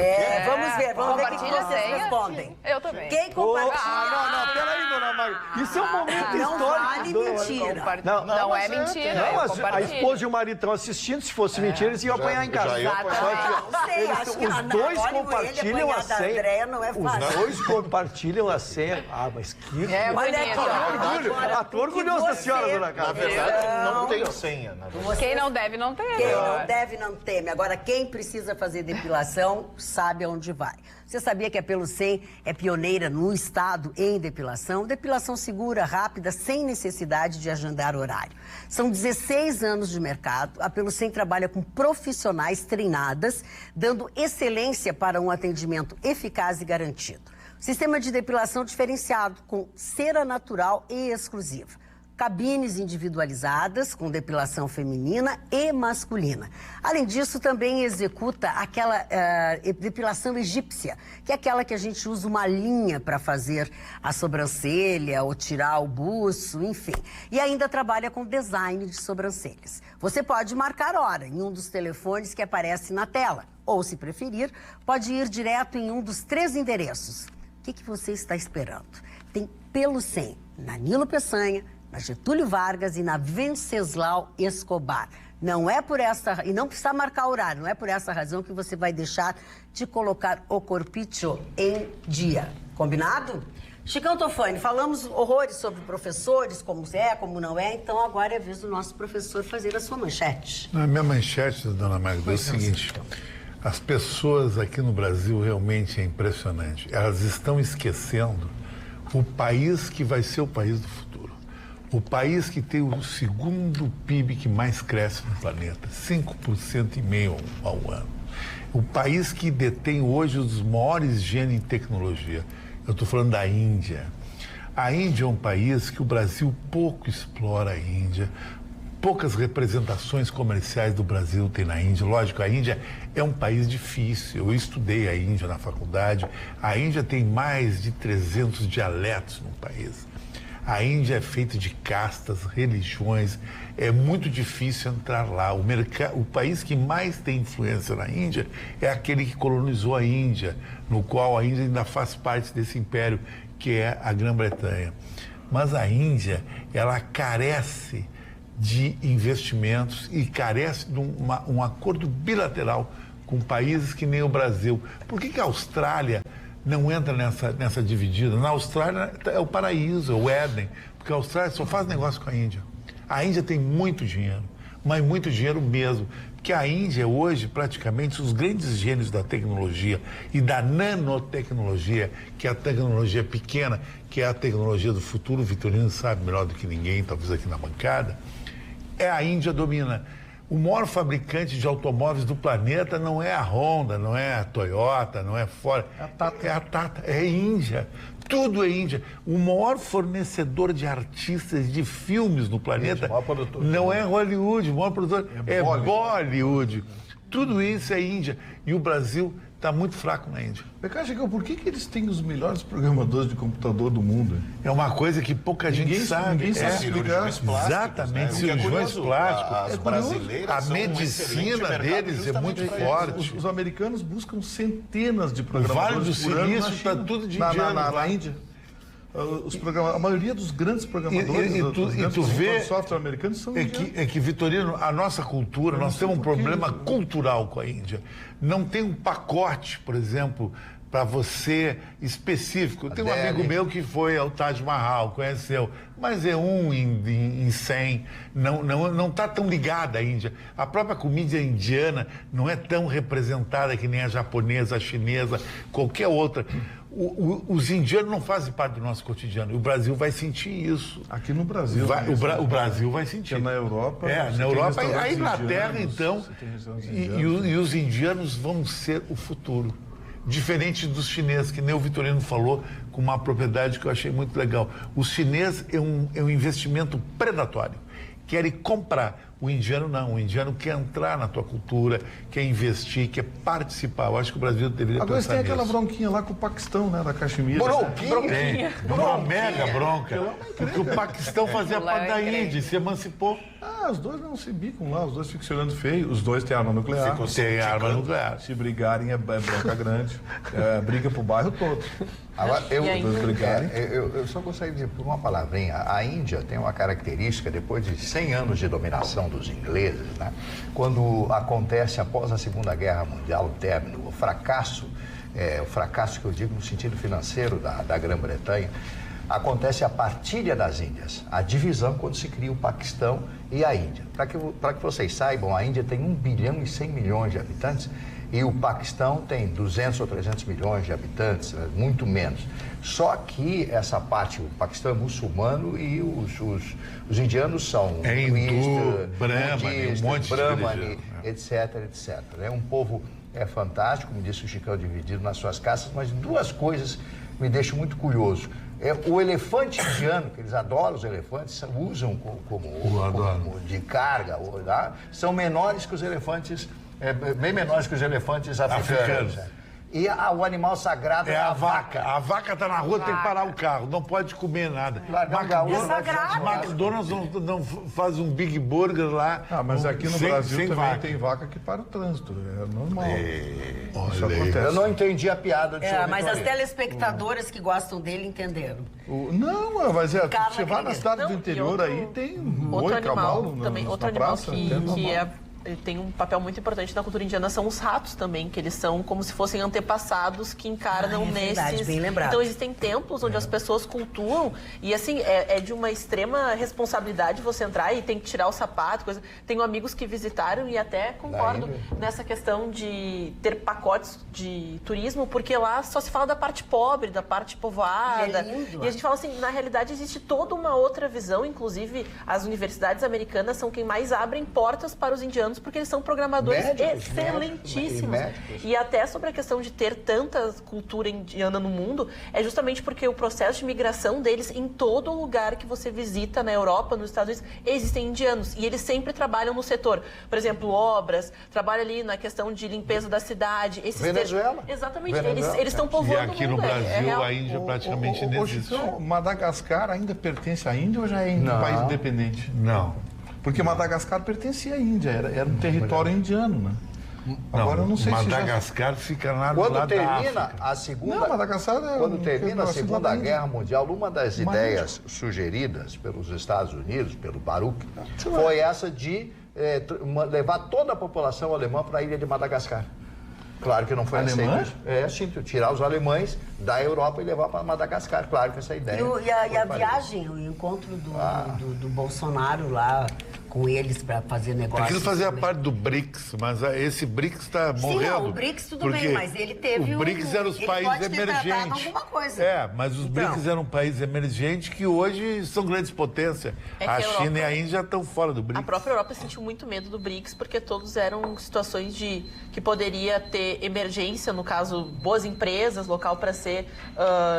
Vamos ver o que Compartilha a vocês senha. respondem. Eu também. Quem compartilha? Não, peraí, dona Magda. Isso é um momento Não histórico. vale dona mentira. Não é mentira. Não, eu a compartilho. esposa e o marido estão assistindo, se fosse mentira, eles iam apanhar em casa. já ia Não sei, acho que Os dois compartilham a senha. Andréia não é fácil. Os dois compartilham a senha. Ah, mas que... É Olha bonito. aqui, ó. Tô orgulhoso da senhora, dona Na Carla. verdade, não tem senha. Quem não deve, não teme. Quem não deve, não teme. Agora, quem precisa fazer depilação, sabe aonde vai. Você sabia que a Pelucem é pioneira no estado em depilação? Depilação segura, rápida, sem necessidade de agendar horário. São 16 anos de mercado. A Pelucem trabalha com profissionais treinadas, dando excelência para um atendimento eficaz e garantido. Sistema de depilação diferenciado, com cera natural e exclusiva. Cabines individualizadas com depilação feminina e masculina. Além disso, também executa aquela depilação egípcia, que é aquela que a gente usa uma linha para fazer a sobrancelha ou tirar o buço, enfim. E ainda trabalha com design de sobrancelhas. Você pode marcar hora em um dos telefones que aparece na tela. Ou, se preferir, pode ir direto em um dos 3 endereços. O que você está esperando? Tem Pelucem, na Nilo Peçanha, na Getúlio Vargas e na Venceslau Escobar. Não é por essa... E não precisa marcar horário, não é por essa razão que você vai deixar de colocar o corpicho em dia. Combinado? Chicão Tofani, falamos horrores sobre professores, como é, como não é, então agora é a vez do nosso professor fazer a sua manchete. A minha manchete, dona Magda, é o seguinte: as pessoas aqui no Brasil realmente é impressionante. Elas estão esquecendo o país que vai ser o país do futuro. O país que tem o segundo PIB que mais cresce no planeta, 5,5% ao ano. O país que detém hoje os maiores gênios em tecnologia. Eu estou falando da Índia. A Índia é um país que o Brasil pouco explora a Índia. Poucas representações comerciais do Brasil tem na Índia. Lógico, a Índia é um país difícil. Eu estudei a Índia na faculdade. A Índia tem mais de 300 dialetos no país. A Índia é feita de castas, religiões, é muito difícil entrar lá. O país que mais tem influência na Índia é aquele que colonizou a Índia, no qual a Índia ainda faz parte desse império, que é a Grã-Bretanha. Mas a Índia, ela carece de investimentos e carece de um acordo bilateral com países que nem o Brasil. Por que a Austrália não entra nessa dividida? Na Austrália é o paraíso, é o Éden, porque a Austrália só faz negócio com a Índia. A Índia tem muito dinheiro, mas muito dinheiro mesmo, porque a Índia hoje, praticamente, os grandes gênios da tecnologia e da nanotecnologia, que é a tecnologia pequena, que é a tecnologia do futuro, o Vitorino sabe melhor do que ninguém, talvez aqui na bancada, a Índia domina. O maior fabricante de automóveis do planeta não é a Honda, não é a Toyota, não é Ford. É a Tata, é a Índia. Tudo é Índia. O maior fornecedor de artistas de filmes no planeta não é Hollywood, o maior produtor é Bollywood. Tudo isso é Índia. E o Brasil está muito fraco na Índia. Chicão, por que eles têm os melhores programadores de computador do mundo? É uma coisa que pouca gente sabe. Ninguém sabe explicar. Exatamente, cirurgiões plásticos. As brasileiras a medicina deles é muito forte. Os americanos buscam centenas de programadores. O Vale do Silício está tudo de indiano na Índia. A maioria dos grandes programadores tu vê de software americanos são que, Vitorino, a nossa cultura, nós temos um problema cultural com a Índia. Não tem um pacote, por exemplo, para você específico. Tem um amigo meu que foi ao Taj Mahal, conheceu, mas é um em 100, não está tão ligada à Índia. A própria comida indiana não é tão representada que nem a japonesa, a chinesa, qualquer outra. Os indianos não fazem parte do nosso cotidiano. E o Brasil vai sentir isso. Aqui no Brasil. O Brasil vai sentir. Na Europa. Na Europa, a Inglaterra, então. E os indianos vão ser o futuro. Diferente dos chineses, que nem o Vitorino falou, com uma propriedade que eu achei muito legal. Os chineses é um investimento predatório. Querem comprar O indiano não, o indiano quer entrar na tua cultura, quer investir, quer participar. Eu acho que o Brasil deveria Agora pensar tem nisso. aquela bronquinha lá com o Paquistão, né, da Caxemira. Tem uma mega bronca, porque o Paquistão fazia parte da Índia e se emancipou. Ah, os dois não se bicam lá, os dois ficam se olhando feio, os dois têm arma nuclear. Tem arma nuclear. Se brigarem é bronca grande, briga pro bairro todo. Agora, E eu só gostaria de dizer por uma palavrinha. A Índia tem uma característica, depois de 100 anos de dominação dos ingleses, né? Quando acontece após a Segunda Guerra Mundial, o término, o fracasso que eu digo no sentido financeiro da Grã-Bretanha, acontece a partilha das Índias, a divisão quando se cria o Paquistão e a Índia. Para que vocês saibam, a Índia tem 1 bilhão e 100 milhões de habitantes e o Paquistão tem 200 ou 300 milhões de habitantes, muito menos. Só que essa parte, o Paquistão é muçulmano e os indianos são hindu, brahmani, um monte de religião, etc. É um povo fantástico, como disse o Chicão, dividido nas suas casas, mas duas coisas me deixam muito curioso. O elefante indiano, que eles adoram os elefantes, usam como de carga, são menores que os elefantes, bem menores que os elefantes africanos. E o animal sagrado é a vaca. A vaca está na rua, tem que parar o carro, não pode comer nada. McDonald's não faz um Big Burger lá. Ah, mas aqui no Brasil também tem vaca que para o trânsito, é normal. Isso acontece. Eu não entendi a piada do senhor mas as Vitorino. telespectadoras que gostam dele entenderam. Não, mas você vai na cidade do interior aí, tem outro boi, cavalo também, outro animal que tem um papel muito importante na cultura indiana são os ratos também, que eles são como se fossem antepassados que encarnam nesses... Bem lembrado. Então existem templos onde as pessoas cultuam e assim, é de uma extrema responsabilidade você entrar e tem que tirar o sapato, coisa. Tenho amigos que visitaram e até concordo nessa questão de ter pacotes de turismo, porque lá só se fala da parte pobre, da parte povoada. É lindo, e a gente fala assim, na realidade existe toda uma outra visão, inclusive as universidades americanas são quem mais abrem portas para os indianos, porque eles são programadores excelentíssimos. E até sobre a questão de ter tanta cultura indiana no mundo, é justamente porque o processo de migração deles, em todo lugar que você visita, na Europa, nos Estados Unidos, existem indianos. E eles sempre trabalham no setor. Por exemplo, obras, trabalham ali na questão de limpeza da cidade. Venezuela. Exatamente. Eles estão povoando E aqui o mundo. no Brasil, a Índia praticamente não existe. Madagascar ainda pertence à Índia ou já é um país independente? Não. Porque Madagascar pertencia à Índia, era um território indiano, né? Agora eu não sei Madagascar fica lá do Quando lado termina da África. a segunda, Não, Madagascar quando termina a Segunda Guerra Mundial, uma das Uma ideias sugeridas pelos Estados Unidos, pelo Baruch, foi essa de levar toda a população alemã para a ilha de Madagascar. Claro que não foi aceito. Sim, tirar os alemães da Europa e levar para Madagascar. Claro que essa ideia. E a viagem, o encontro do Bolsonaro lá com eles para fazer negócio. Aquilo fazia parte do BRICS, mas esse BRICS está morrendo. Sim, não, o BRICS tudo bem, mas ele teve o BRICS eram os países emergentes. Alguma coisa. Mas os BRICS eram países emergentes que hoje são grandes potências. A China e a Índia estão fora do BRICS. A própria Europa sentiu muito medo do BRICS, porque todos eram situações de que poderia ter emergência, no caso, boas empresas, local para ser,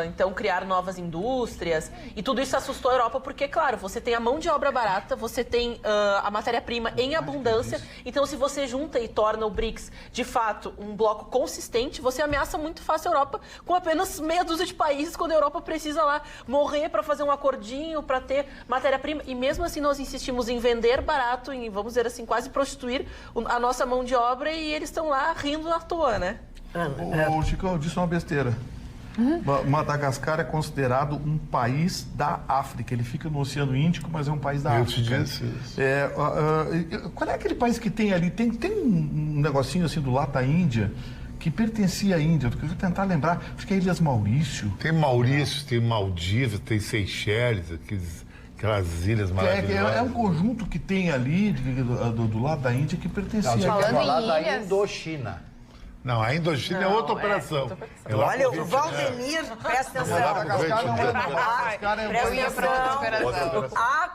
então, criar novas indústrias. E tudo isso assustou a Europa, porque, claro, você tem a mão de obra barata, você tem a matéria-prima em abundância. Então, se você junta e torna o BRICS, de fato, um bloco consistente, você ameaça muito fácil a Europa com apenas meia dúzia de países, quando a Europa precisa lá morrer para fazer um acordinho, para ter matéria-prima. E mesmo assim, nós insistimos em vender barato, em, vamos dizer assim, quase prostituir a nossa mão de obra, e eles estão lá rindo à toa, né? O Chico, eu disse uma besteira. Madagascar é considerado um país da África. Ele fica no Oceano Índico, mas é um país da África. Qual é aquele país que tem ali? Tem um negocinho assim do lado da Índia que pertencia à Índia. Eu vou tentar lembrar. Acho que é Ilhas Maurício. Tem Maurício, tem Maldivas, tem Seychelles, aquelas ilhas maravilhosas. É um conjunto que tem ali do lado da Índia que pertencia à Índia. Falando da Indochina. Não, a Indochina é outra operação. Olha, o Valdemir, presta atenção. Há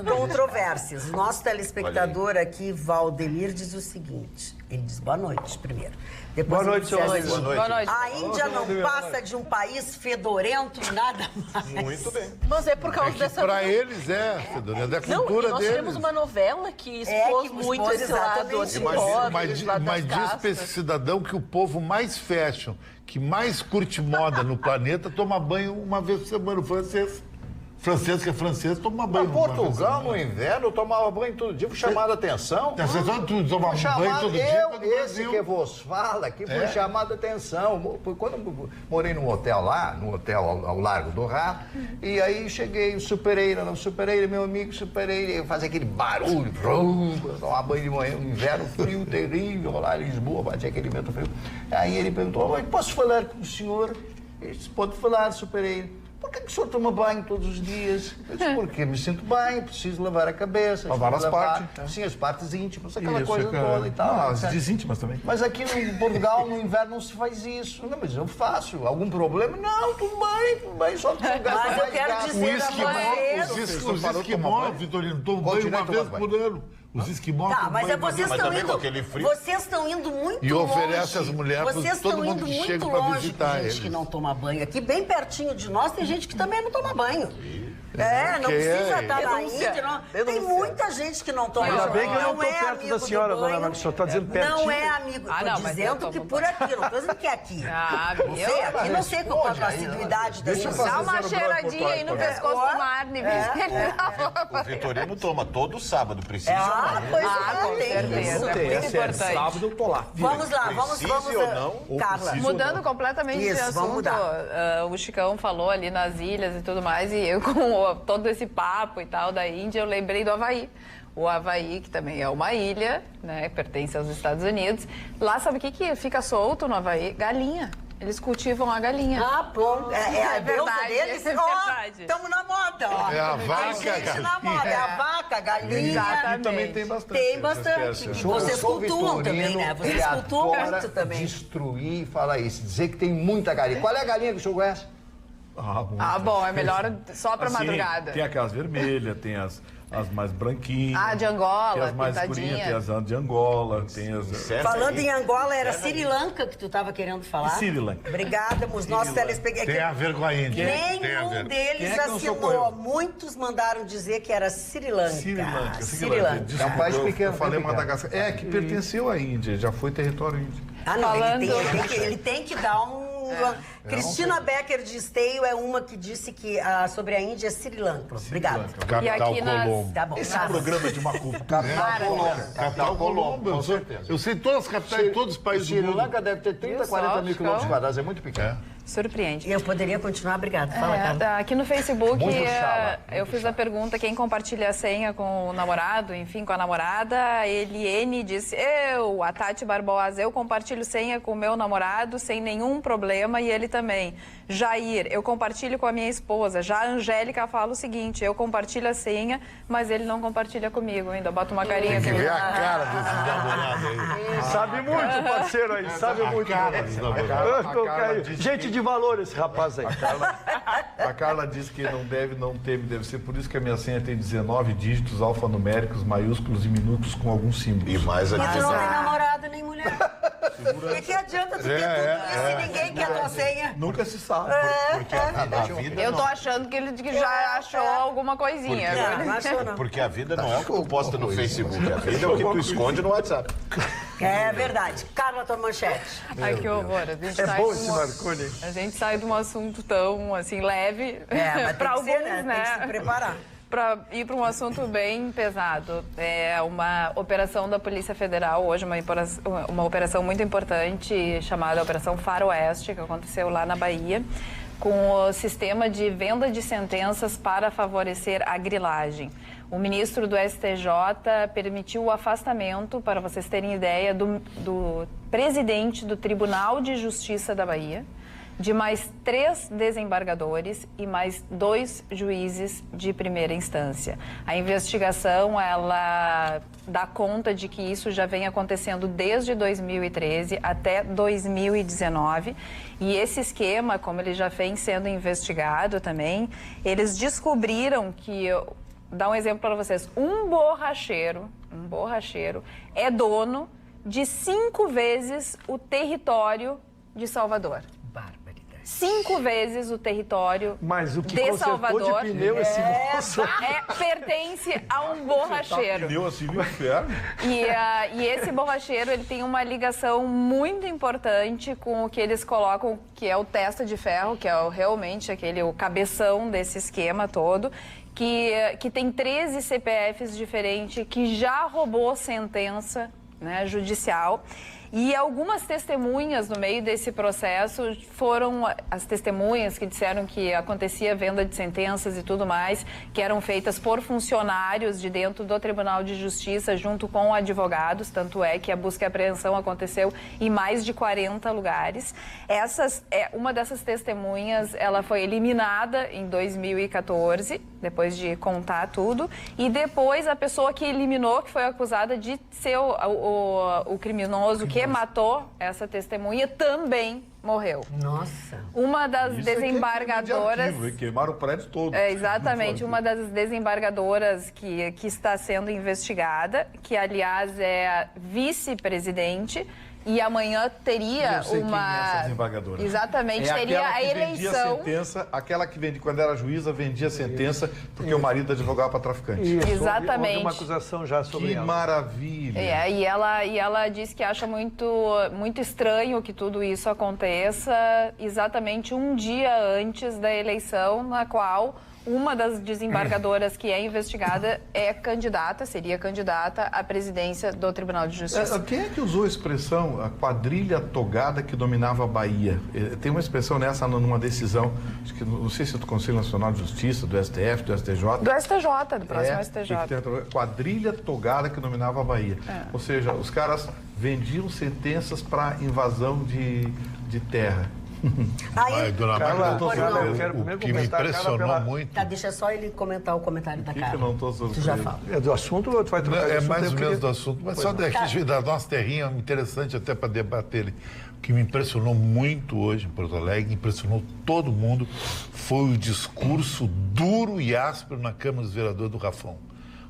controvérsias. Nosso telespectador aqui, Valdemir, diz o seguinte. Ele diz boa noite, primeiro. Depois Boa noite, ele disse senhor. assim, Boa noite. Boa noite. a Índia não passa de um país fedorento e nada mais. Muito bem. Mas é por causa Que dessa... para eles é, fedorento, é a Não, cultura e nós deles. tivemos uma novela que É, expôs que muito expôs esse lado exatamente. assim, Imagina, pobre, lado das Mas diz para castas. esse cidadão que o povo mais fashion, que mais curte moda no planeta, toma banho uma vez por semana. O francês. Francês que é francês, toma banho. Em uma vez por Portugal, semana. no inverno, eu tomava banho todo dia, fui chamado a atenção. Vocês tomam banho todo dia. quando o Esse Brasil- que vos fala aqui foi chamado a atenção. Quando eu morei num hotel lá, num hotel ao Largo do Rato, e aí cheguei, superei, meu amigo, superei, eu fazia aquele barulho, tomar banho de manhã, um inverno frio, terrível, lá em Lisboa, batia aquele vento frio. Aí ele perguntou, posso falar com o senhor? Ele disse, pode falar, superei. Por que o senhor toma banho todos os dias? Eu disse, porque me sinto bem, preciso lavar a cabeça. Lavar preciso as partes. Sim, as partes íntimas, aquela Isso, coisa cara. toda e tal. Não, as etc. desíntimas também. Mas aqui em Portugal, no inverno, não se faz isso. Não, mas eu faço. Algum problema? Não, tudo bem, só que você gasta Mas eu mais quero gasto. dizer O pra esquimó, vocês... os esquimó, Vitorino, tomam banho Continua uma vez tomando por ano. Os esquimó Tá, tomam mas banho uma vocês vez Mas estão também com indo. aquele frio. Vocês estão indo muito E longe. oferece às mulheres pra Vocês todo estão mundo indo que muito chega pra longe visitar de gente eles. que não toma banho. Aqui, bem pertinho de nós, tem gente que também não toma banho. Não Que precisa é? estar na Denúncia. Índia. Não. Tem Denúncia. muita gente que não toma Ainda banho. bem que eu não estou é perto amigo da do senhora, dona banho. Magda, só está dizendo pertinho. Não é amigo. Ah, Tô não, mas eu dizendo tomo que banho. por aqui. Não tô dizendo que é aqui. Ah, Não viu? sei, aqui não sei qual a responde aí, assiduidade das Deixa eu pessoas. Dá fazer uma zero grau em Porto cheiradinha aí no Alegre. pescoço do Marne. O Vitorino toma todo sábado, precisa ou Ah, não? pois Ah, com tem certeza. isso. É muito importante. Sábado eu tô lá. Vamos lá, vamos. Precise ou não, Carla. Mudando completamente de Isso, vamos assunto, mudar. o Chicão falou ali nas ilhas e tudo mais, e eu com todo esse papo e tal da Índia, eu lembrei do Havaí. O Havaí, que também é uma ilha, né, pertence aos Estados Unidos. Lá, sabe o que fica solto no Havaí? Galinha. Eles cultivam a galinha. Ah, bom. É a deusa verdade, deles? é verdade. Estamos na moda, ó. É a vaca, Tem gente galinha. na moda. É a vaca, a galinha. Exatamente. E também tem bastante. Tem essa bastante. espécie. E vocês cultuam também, né? Vocês cultuam muito também. Destruir, fala isso, dizer que tem muita galinha. Qual é a galinha que o senhor conhece? Muito. Ah, bom, é melhor só pra Assim, madrugada. Tem aquelas vermelhas, tem as mais branquinhas. Ah, de Angola, tem as mais pintadinha. escurinhas, tem as de Angola, tem as... Falando em Angola, era Sri Lanka que tu estava querendo falar. Sri Lanka. Obrigada, os nossos telespectadores. Tem a ver com a Índia. Tem a Nenhum ver. deles Quem é que não assinou. socorreu? Muitos mandaram dizer que era Sri Lanka. Sri Lanka. Sri Lanka. Desculpa, É um país pequeno, eu falei bem pequeno. Madagascar. É, que pertenceu à Índia, já foi território índio. Ah, não, Falando- ele tem que dar um... Cristina Becker de Esteio é uma que disse que sobre a Índia é Sri Lanka. Obrigada. Capital aqui nas- Colombo. Tá bom. Esse tá. programa de uma cultura. Capital Colombo. Com certeza. Eu sei todas as capitais de todos os países do Sri mundo. Lanka deve ter 30, Viu só, 40 mil Chicão? quilômetros quadrados, é muito pequeno. Surpreende. Eu poderia continuar, obrigada. Fala, Carla. Aqui no Facebook, Muito chala, eu fiz a pergunta, quem compartilha a senha com o namorado, enfim, com a namorada, a Eliene disse, a Tati Barbosa, eu compartilho senha com o meu namorado sem nenhum problema e ele também. Jair, eu compartilho com a minha esposa. Já a Angélica fala o seguinte, eu compartilho a senha, mas ele não compartilha comigo ainda. Bota uma carinha Tem que aqui. ver a cara desses namorados aí. Sabe muito, parceiro aí, sabe muito. cara dos namorados. Carla disse Gente de valor esse rapaz aí. A Carla disse que não deve ser por isso que a minha senha tem 19 dígitos alfanuméricos, maiúsculos e minúsculos com algum símbolo. E mais a Mas tu não tem divisão. namorado nem mulher. E que adianta tu ter tudo isso e ninguém quer a tua senha? Nunca se sabe. Porque a vida Eu não, tô achando que ele já achou alguma coisinha. Não achou não. porque a vida não é o que tu posta no Facebook. A vida é o que tu esconde no WhatsApp. É verdade. Carla, tua manchete. Ai, que horror. A gente sai bom de esse Marconi. A gente sai de um assunto tão, assim, leve Mas para tem que alguns, ser, né? Tem que se preparar. Para ir para um assunto bem pesado. É uma operação da Polícia Federal hoje, uma operação muito importante chamada Operação Faroeste, que aconteceu lá na Bahia, com o sistema de venda de sentenças para favorecer a grilagem. O ministro do STJ permitiu o afastamento, para vocês terem ideia, do presidente do Tribunal de Justiça da Bahia, de mais 3 desembargadores e mais 2 juízes de primeira instância. A investigação, ela dá conta de que isso já vem acontecendo desde 2013 até 2019. E esse esquema, como ele já vem sendo investigado também, eles descobriram que... Dá um exemplo para vocês. Um borracheiro é dono de 5 vezes o território de Salvador. Barbaridade. 5 vezes o território Mas o que de consertou Salvador de pneu esse moço... pertence a um borracheiro. Pneu assim no inferno. E esse borracheiro, ele tem uma ligação muito importante com o que eles colocam, que é o testa de ferro, que é realmente o cabeção desse esquema todo, que tem 13 CPFs diferentes, que já roubou sentença, né, judicial. E algumas testemunhas no meio desse processo foram as testemunhas que disseram que acontecia venda de sentenças e tudo mais, que eram feitas por funcionários de dentro do Tribunal de Justiça junto com advogados, tanto é que a busca e apreensão aconteceu em mais de 40 lugares. Uma dessas testemunhas, ela foi eliminada em 2014, depois de contar tudo, e depois a pessoa que eliminou, que foi acusada de ser o criminoso que matou essa testemunha, também morreu. Nossa. Uma das Isso desembargadoras... Queimaram o prédio todo. Exatamente, uma das desembargadoras que está sendo investigada, que aliás é a vice-presidente, e amanhã teria Eu sei uma... Quem é essa desembargadora. Exatamente, É teria aquela a que vendia eleição... sentença, aquela que vende, quando era juíza, vendia sentença porque o marido advogava para traficante. Isso, Exatamente. houve uma acusação já sobre Que ela. maravilha. E ela diz que acha muito estranho que tudo isso aconteça exatamente um dia antes da eleição, na qual uma das desembargadoras que é investigada seria candidata à presidência do Tribunal de Justiça. Quem é que usou a expressão a quadrilha togada que dominava a Bahia? Tem uma expressão nessa numa decisão, acho que não sei se é do Conselho Nacional de Justiça, do STF, do STJ. Do STJ, do próximo STJ. Quadrilha togada que dominava a Bahia. Ou seja, os caras vendiam sentenças para invasão de terra. Aí, Dona Carla, Magda, eu quero o primeiro que me comentar, impressionou Carla, muito... tá, deixa só ele comentar o comentário da que Carla. eu não tô Tu já fala. É do assunto ou tu vai trocar de É assunto? mais ou Eu menos queria- do assunto, mas só daqui da nossa terrinha, interessante até para debater ele. O que me impressionou muito hoje em Porto Alegre, impressionou todo mundo, foi o discurso duro e áspero na Câmara dos Vereadores do Rafão.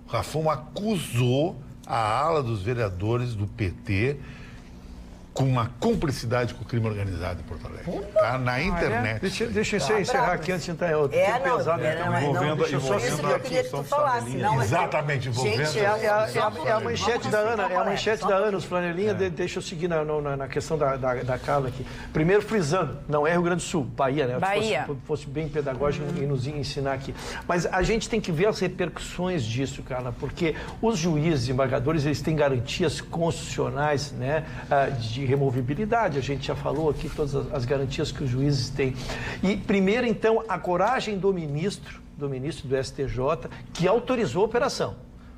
O Rafão acusou a ala dos vereadores do PT com uma cumplicidade com o crime organizado em Porto Alegre. Tá? Na internet. Deixa eu encerrar aqui antes de entrar em outro. É, Tem não, pesado, é, então, não, envolvendo- deixa eu só Isso que eu queria que tu falasse. Não, Exatamente, envolvendo... Gente, É a manchete da Ana, os flanelinha, deixa eu seguir na questão da Carla aqui. Primeiro, frisando, não é Rio Grande do Sul, Bahia, né? Bahia. Fosse bem pedagógico e nos ensinar aqui. Mas a gente tem que ver as repercussões disso, Carla, porque os juízes e embargadores, eles têm garantias constitucionais, né, de removibilidade. A gente já falou aqui todas as garantias que os juízes têm. E primeiro, então, a coragem do ministro do STJ, que autorizou a operação.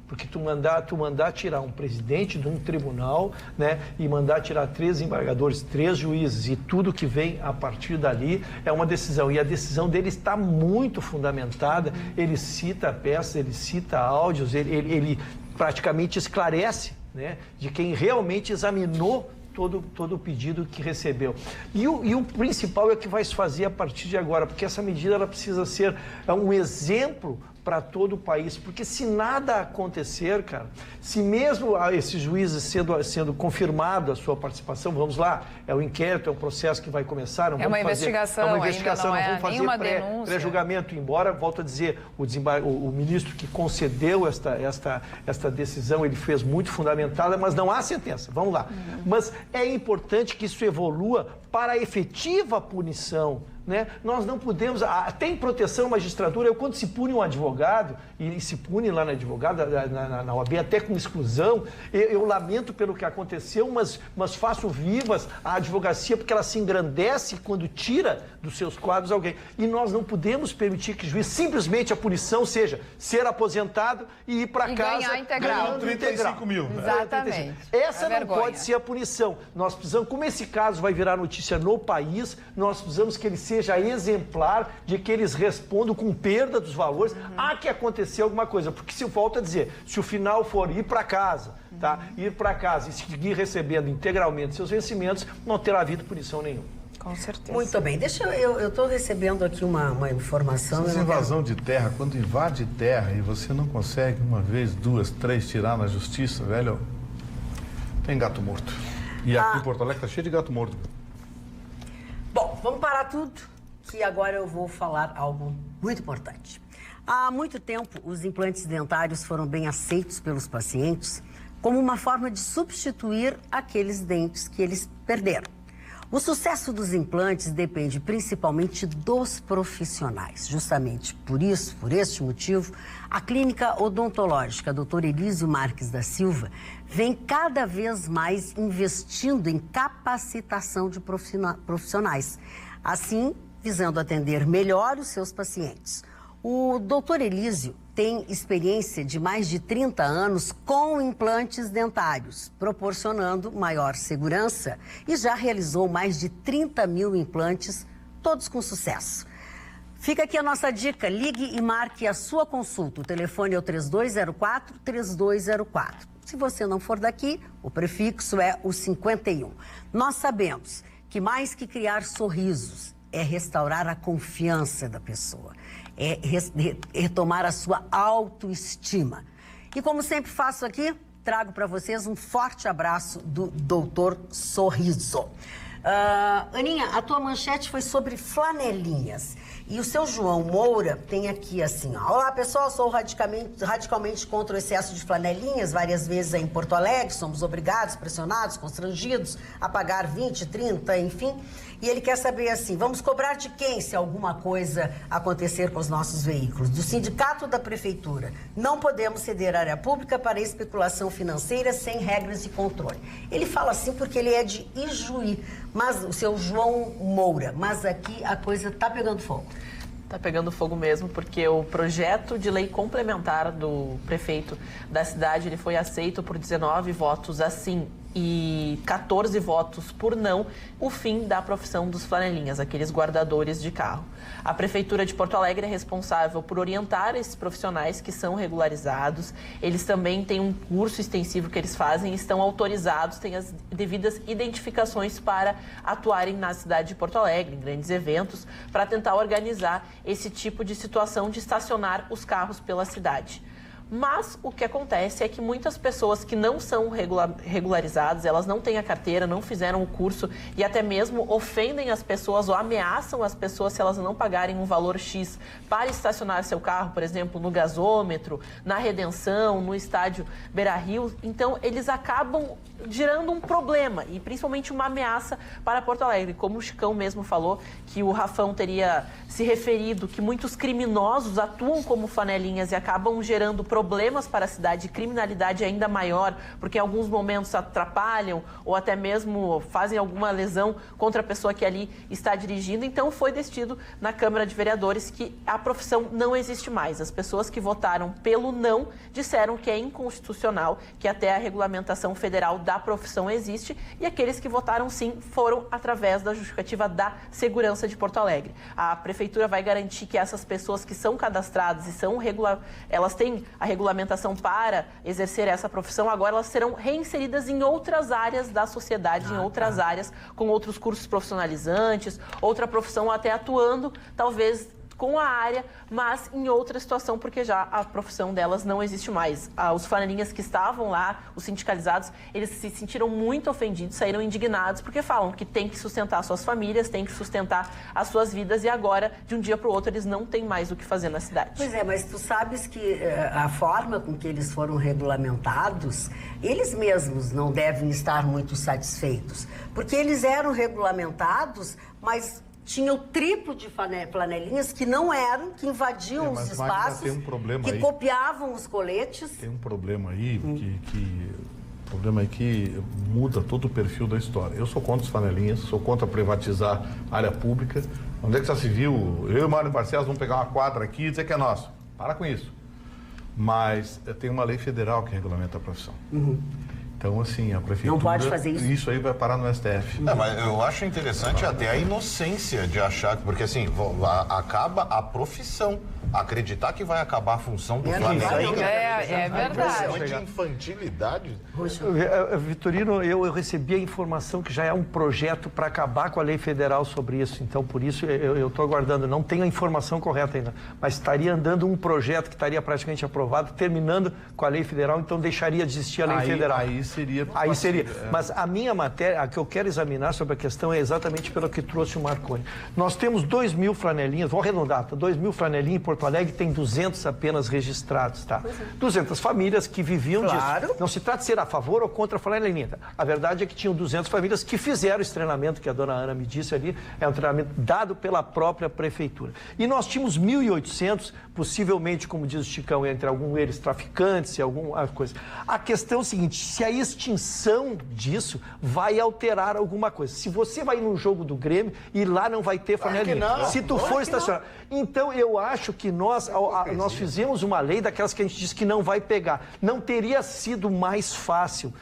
Porque tu mandar tirar um presidente de um tribunal, né, e mandar tirar 3 embargadores, 3 juízes e tudo que vem a partir dali é uma decisão. E a decisão dele está muito fundamentada. Ele cita peças, ele cita áudios, ele praticamente esclarece, né, de quem realmente examinou todo o pedido que recebeu. E o principal é o que vai se fazer a partir de agora, porque essa medida ela precisa ser um exemplo para todo o país, porque se nada acontecer, cara, se mesmo esses juízes sendo confirmado a sua participação, vamos lá, é um inquérito, é um processo que vai começar, não É uma vamos fazer, investigação, é uma ainda investigação, não não é vamos fazer nenhuma denúncia. pré-julgamento, embora, volto a dizer, o ministro que concedeu esta decisão, ele fez muito fundamentada, mas não há sentença, vamos lá. Mas é importante que isso evolua para a efetiva punição, né? Nós não podemos... Tem proteção à magistratura, quando se pune um advogado, e se pune lá na advogada, na OAB, até com exclusão, eu lamento pelo que aconteceu, mas faço vivas a advocacia, porque ela se engrandece quando tira dos seus quadros alguém. E nós não podemos permitir que o juiz, simplesmente a punição seja ser aposentado e ir para casa... ganhar integral. ganhando 35 mil. Exatamente. Essa É não vergonha. pode ser a punição. Nós precisamos, como esse caso vai virar notícia no país, nós precisamos que ele seja exemplar, de que eles respondam com perda dos valores. Há que acontecer alguma coisa, porque se eu volto a dizer, se o final for ir para casa, tá? Ir para casa e seguir recebendo integralmente seus vencimentos, não terá havido punição nenhuma. Com certeza. Muito bem, eu estou recebendo aqui uma informação. Essa invasão de terra, quando invade terra e você não consegue uma vez, 2, 3 tirar na justiça, velho, Tem gato morto. E aqui em Porto Alegre está cheio de gato morto. Bom, vamos parar tudo, que agora eu vou falar algo muito importante. Há muito tempo, os implantes dentários foram bem aceitos pelos pacientes como uma forma de substituir aqueles dentes que eles perderam. O sucesso dos implantes depende principalmente dos profissionais. Justamente por isso, por este motivo, a clínica odontológica Dr. Elísio Marques da Silva vem cada vez mais investindo em capacitação de profissionais, assim visando atender melhor os seus pacientes. O Dr. Elísio tem experiência de mais de 30 anos com implantes dentários, proporcionando maior segurança e já realizou mais de 30 mil implantes, todos com sucesso. Fica aqui a nossa dica, ligue e marque a sua consulta. O telefone é o 3204-3204. Se você não for daqui, o prefixo é o 51. Nós sabemos que mais que criar sorrisos, é restaurar a confiança da pessoa, é retomar a sua autoestima. E como sempre faço aqui, trago para vocês um forte abraço do Doutor Sorriso. Aninha, a tua manchete foi sobre flanelinhas. E o seu João Moura tem aqui assim, ó. Olá, pessoal, sou radicalmente contra o excesso de flanelinhas. Várias vezes em Porto Alegre somos obrigados, pressionados, constrangidos a pagar 20, 30, enfim. E ele quer saber assim, vamos cobrar de quem se alguma coisa acontecer com os nossos veículos? Do sindicato ou da prefeitura? Não podemos ceder área pública para especulação financeira sem regras de controle. Ele fala assim porque ele é de Ijuí, mas o seu João Moura, mas aqui a coisa tá pegando fogo. Tá pegando fogo mesmo, porque o projeto de lei complementar do prefeito da cidade, ele foi aceito por 19 votos assim e 14 votos por não, o fim da profissão dos flanelinhas, aqueles guardadores de carro. A Prefeitura de Porto Alegre é responsável por orientar esses profissionais que são regularizados. Eles também têm um curso extensivo que eles fazem, estão autorizados, têm as devidas identificações para atuarem na cidade de Porto Alegre, em grandes eventos, para tentar organizar esse tipo de situação de estacionar os carros pela cidade. Mas o que acontece é que muitas pessoas que não são regularizadas, elas não têm a carteira, não fizeram o curso e até mesmo ofendem as pessoas ou ameaçam as pessoas se elas não pagarem um valor X para estacionar seu carro, por exemplo, no gasômetro, na Redenção, no estádio Beira-Rio. Então, eles acabam gerando um problema e principalmente uma ameaça para Porto Alegre. Como o Chicão mesmo falou, que o Rafão teria se referido que muitos criminosos atuam como flanelinhas e acabam gerando problemas para a cidade, criminalidade ainda maior, porque em alguns momentos atrapalham ou até mesmo fazem alguma lesão contra a pessoa que ali está dirigindo. Então foi decidido na Câmara de Vereadores que a profissão não existe mais. As pessoas que votaram pelo não disseram que é inconstitucional, que até a regulamentação federal da profissão existe, e aqueles que votaram sim foram através da justificativa da segurança de Porto Alegre. A Prefeitura vai garantir que essas pessoas que são cadastradas e elas têm a regulamentação para exercer essa profissão, agora elas serão reinseridas em outras áreas da sociedade, em outras áreas, com outros cursos profissionalizantes, outra profissão até atuando, talvez com a área, mas em outra situação, porque já a profissão delas não existe mais. Os flanelinhas que estavam lá, os sindicalizados, eles se sentiram muito ofendidos, saíram indignados, porque falam que tem que sustentar suas famílias, tem que sustentar as suas vidas, e agora, de um dia para o outro, eles não têm mais o que fazer na cidade. Pois é, mas tu sabes que a forma com que eles foram regulamentados, eles mesmos não devem estar muito satisfeitos, porque eles eram regulamentados, mas tinha o triplo de flanelinhas que não eram, que invadiam os espaços, tem um problema que aí. Copiavam os coletes. Tem um problema aí que muda todo o perfil da história. Eu sou contra os flanelinhas, sou contra privatizar a área pública. Onde é que já se viu? Eu e o Mário Barcelos vamos pegar uma quadra aqui e dizer que é nosso. Para com isso. Mas tem uma lei federal que regulamenta a profissão. Então, assim, a prefeitura... Não pode fazer isso. Isso aí vai parar no STF. Mas eu acho interessante até a inocência de achar, porque assim, acaba a profissão acreditar que vai acabar a função do Flamengo. É verdade. De infantilidade. Vitorino, eu recebi a informação que já é um projeto para acabar com a lei federal sobre isso. Então, por isso, eu estou aguardando. Não tenho a informação correta ainda, mas estaria andando um projeto que estaria praticamente aprovado, terminando com a lei federal, então deixaria de existir a lei federal. Aí seria. Mas a minha matéria, a que eu quero examinar sobre a questão é exatamente pelo que trouxe o Marconi. Nós temos 2.000 flanelinhas, vou arredondar, 2.000 flanelinhas em Porto Alegre, tem 200 apenas registrados, tá? 200 famílias que viviam disso. Não se trata de ser a favor ou contra a flanelinha. Tá? A verdade é que tinham 200 famílias que fizeram esse treinamento que a dona Ana me disse ali, é um treinamento dado pela própria prefeitura. E nós tínhamos 1.800, possivelmente, como diz o Chicão, entre alguns deles traficantes e alguma coisa. A questão é o seguinte, se a extinção disso vai alterar alguma coisa. Se você vai num jogo do Grêmio e lá não vai ter flanelinha. Se tu for estacionar. Então, eu acho que nós fizemos uma lei daquelas que a gente diz que não vai pegar. Não teria sido mais fácil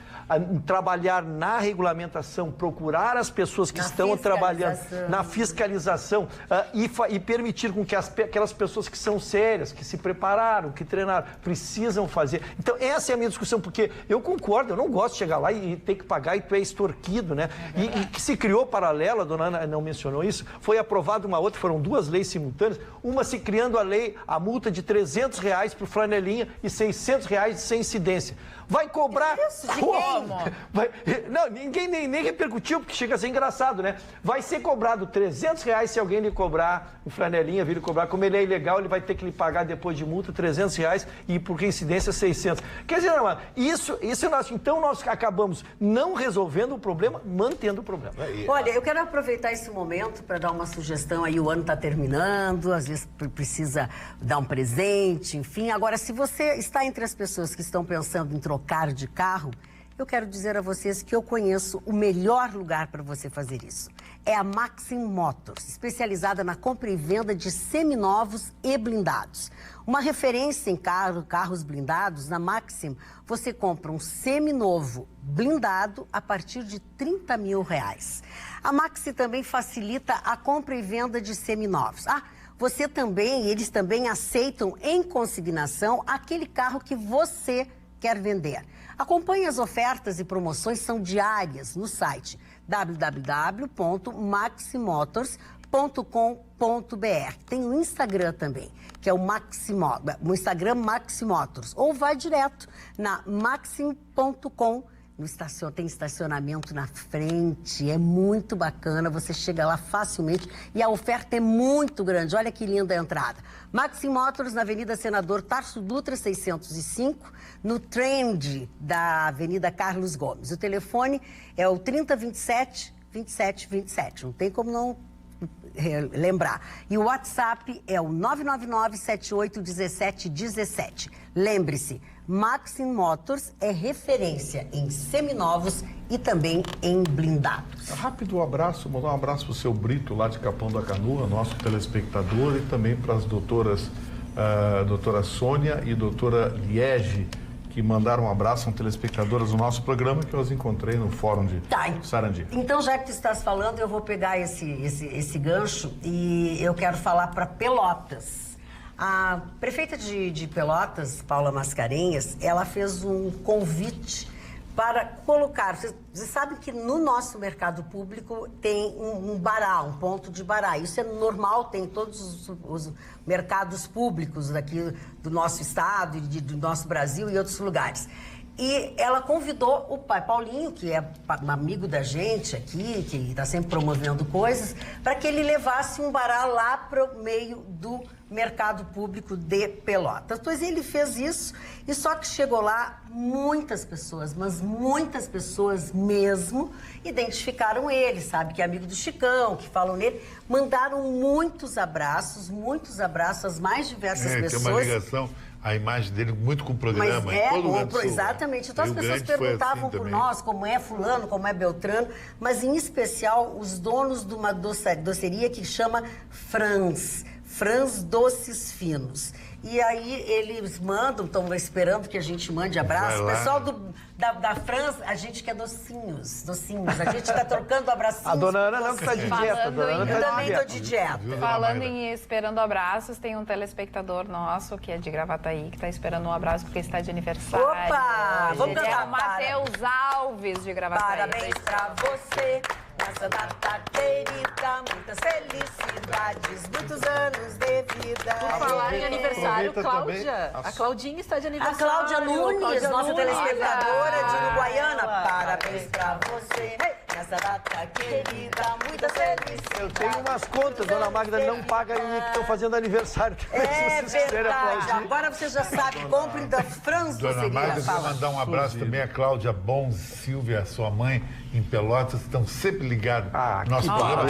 trabalhar na regulamentação, procurar as pessoas que estão trabalhando na fiscalização e permitir com que aquelas pessoas que são sérias, que se prepararam, que treinaram, precisam fazer. Então, essa é a minha discussão, porque eu concordo, eu não gosto de chegar lá e ter que pagar e tu é extorquido, né? E que se criou paralela, a dona Ana não mencionou isso, foi aprovada uma outra, foram 2 leis simultâneas, uma se criando a multa de R$300 para o flanelinha e R$600 sem incidência. Vai cobrar... Não, ninguém nem repercutiu, porque chega a ser engraçado, né? Vai ser cobrado R$300 se alguém lhe cobrar o flanelinha, vir lhe cobrar. Como ele é ilegal, ele vai ter que lhe pagar depois de multa R$300 e por reincidência 600. Quer dizer, não, isso então nós acabamos não resolvendo o problema, mantendo o problema. Olha, eu quero aproveitar esse momento para dar uma sugestão aí. O ano está terminando, às vezes precisa dar um presente, enfim. Agora, se você está entre as pessoas que estão pensando em trocar de carro, eu quero dizer a vocês que eu conheço o melhor lugar para você fazer isso. É a Maxim Motors, especializada na compra e venda de seminovos e blindados. Uma referência em carros blindados, na Maxim, você compra um seminovo blindado a partir de R$30 mil. A Maxim também facilita a compra e venda de seminovos. Eles também aceitam em consignação aquele carro que você quer vender. Acompanhe as ofertas e promoções, são diárias no site www.maximotors.com.br. Tem o Instagram também, que é o Instagram Maximotors. Ou vai direto na maxim.com. Tem estacionamento na frente, é muito bacana, você chega lá facilmente e a oferta é muito grande. Olha que linda a entrada. Maxim Motors, na Avenida Senador Tarso Dutra, 605, no Trend da Avenida Carlos Gomes. O telefone é o 3027-2727, não tem como não lembrar. E o WhatsApp é o 999-781717. Lembre-se, Maxim Motors é referência em seminovos e também em blindados. Rápido abraço, mandar um abraço para o seu Brito lá de Capão da Canoa, nosso telespectador, e também para as doutora Sônia e doutora Liege, que mandaram um abraço, são telespectadoras do nosso programa, que eu as encontrei no fórum de Sarandi. Então, já que tu estás falando, eu vou pegar esse gancho e eu quero falar para Pelotas. A prefeita de Pelotas, Paula Mascarenhas, ela fez um convite para colocar... Vocês sabem que no nosso mercado público tem um bará, um ponto de bará. Isso é normal, tem em todos os mercados públicos daqui do nosso estado, do nosso Brasil e outros lugares. E ela convidou o pai Paulinho, que é um amigo da gente aqui, que está sempre promovendo coisas, para que ele levasse um bará lá para o meio do mercado público de Pelotas. Pois ele fez isso, e só que chegou lá muitas pessoas, mas muitas pessoas mesmo, identificaram ele, sabe, que é amigo do Chicão, que falam nele, mandaram muitos abraços às mais diversas pessoas. Tem uma ligação, a imagem dele muito com o programa. Mas exatamente. Então as pessoas perguntavam por nós, como é fulano, como é Beltrano, mas em especial os donos de uma doceria que chama Franz. Franz Doces Finos. E aí eles mandam, estão esperando que a gente mande abraço. O pessoal da Franz, a gente quer docinhos. A gente está trocando abracinhos. A dona Ana não está de dieta. Eu também estou de dieta. Falando em esperando abraços, tem um telespectador nosso, que é de Gravataí, que está esperando um abraço porque está de aniversário. Opa! Hoje. Vamos Ele é cantar. o Matheus Alves de Gravataí. Parabéns pra você, nessa data querida, muitas felicidades, muitos anos de vida. Por falar em aniversário, aproveita Cláudia. também A Claudinha está de A aniversário. Cláudia Nunes, Cláudia nossa Nunes. telespectadora de Uruguaiana. Parabéns pra você, nessa data querida, muitas felicidades. Eu tenho umas contas, dona Magda não paga e que estão fazendo aniversário. É Se vocês quiserem verdade. aplaudir. Agora você já sabe, compre da Franz Dona Doceria. Magda, quero Fala. mandar um abraço também a Cláudia Bons, Silvia, sua mãe, em Pelotas, estão sempre ligados no nosso programa.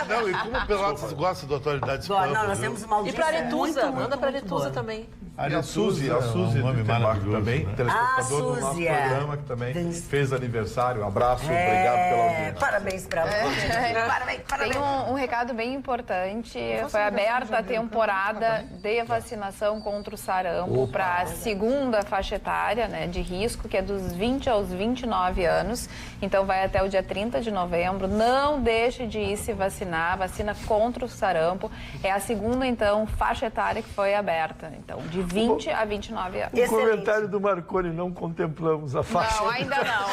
Não, e como Pelotas gosta da autoridade Não, Pampa, nós viu? temos uma E audiência pra Aretusa, muito, manda pra muito Aretusa boa. também. E a Suzy é um nome de Temarco maravilhoso, também, né? telespectador do nosso Súzia. programa, que também fez aniversário. Um abraço, obrigado pela audiência. Parabéns pra você. Tem um recado bem importante. Foi aberta a temporada de vacinação contra o sarampo para a segunda faixa etária, né, de risco, que é dos 20 aos 29 anos. Então vai até o dia 30 de novembro. Não deixe de ir se vacinar. Vacina contra o sarampo. É a segunda, então, faixa etária que foi aberta. Então, de 20 a 29 anos. O comentário do Marconi, não contemplamos a faixa. Não, ainda não.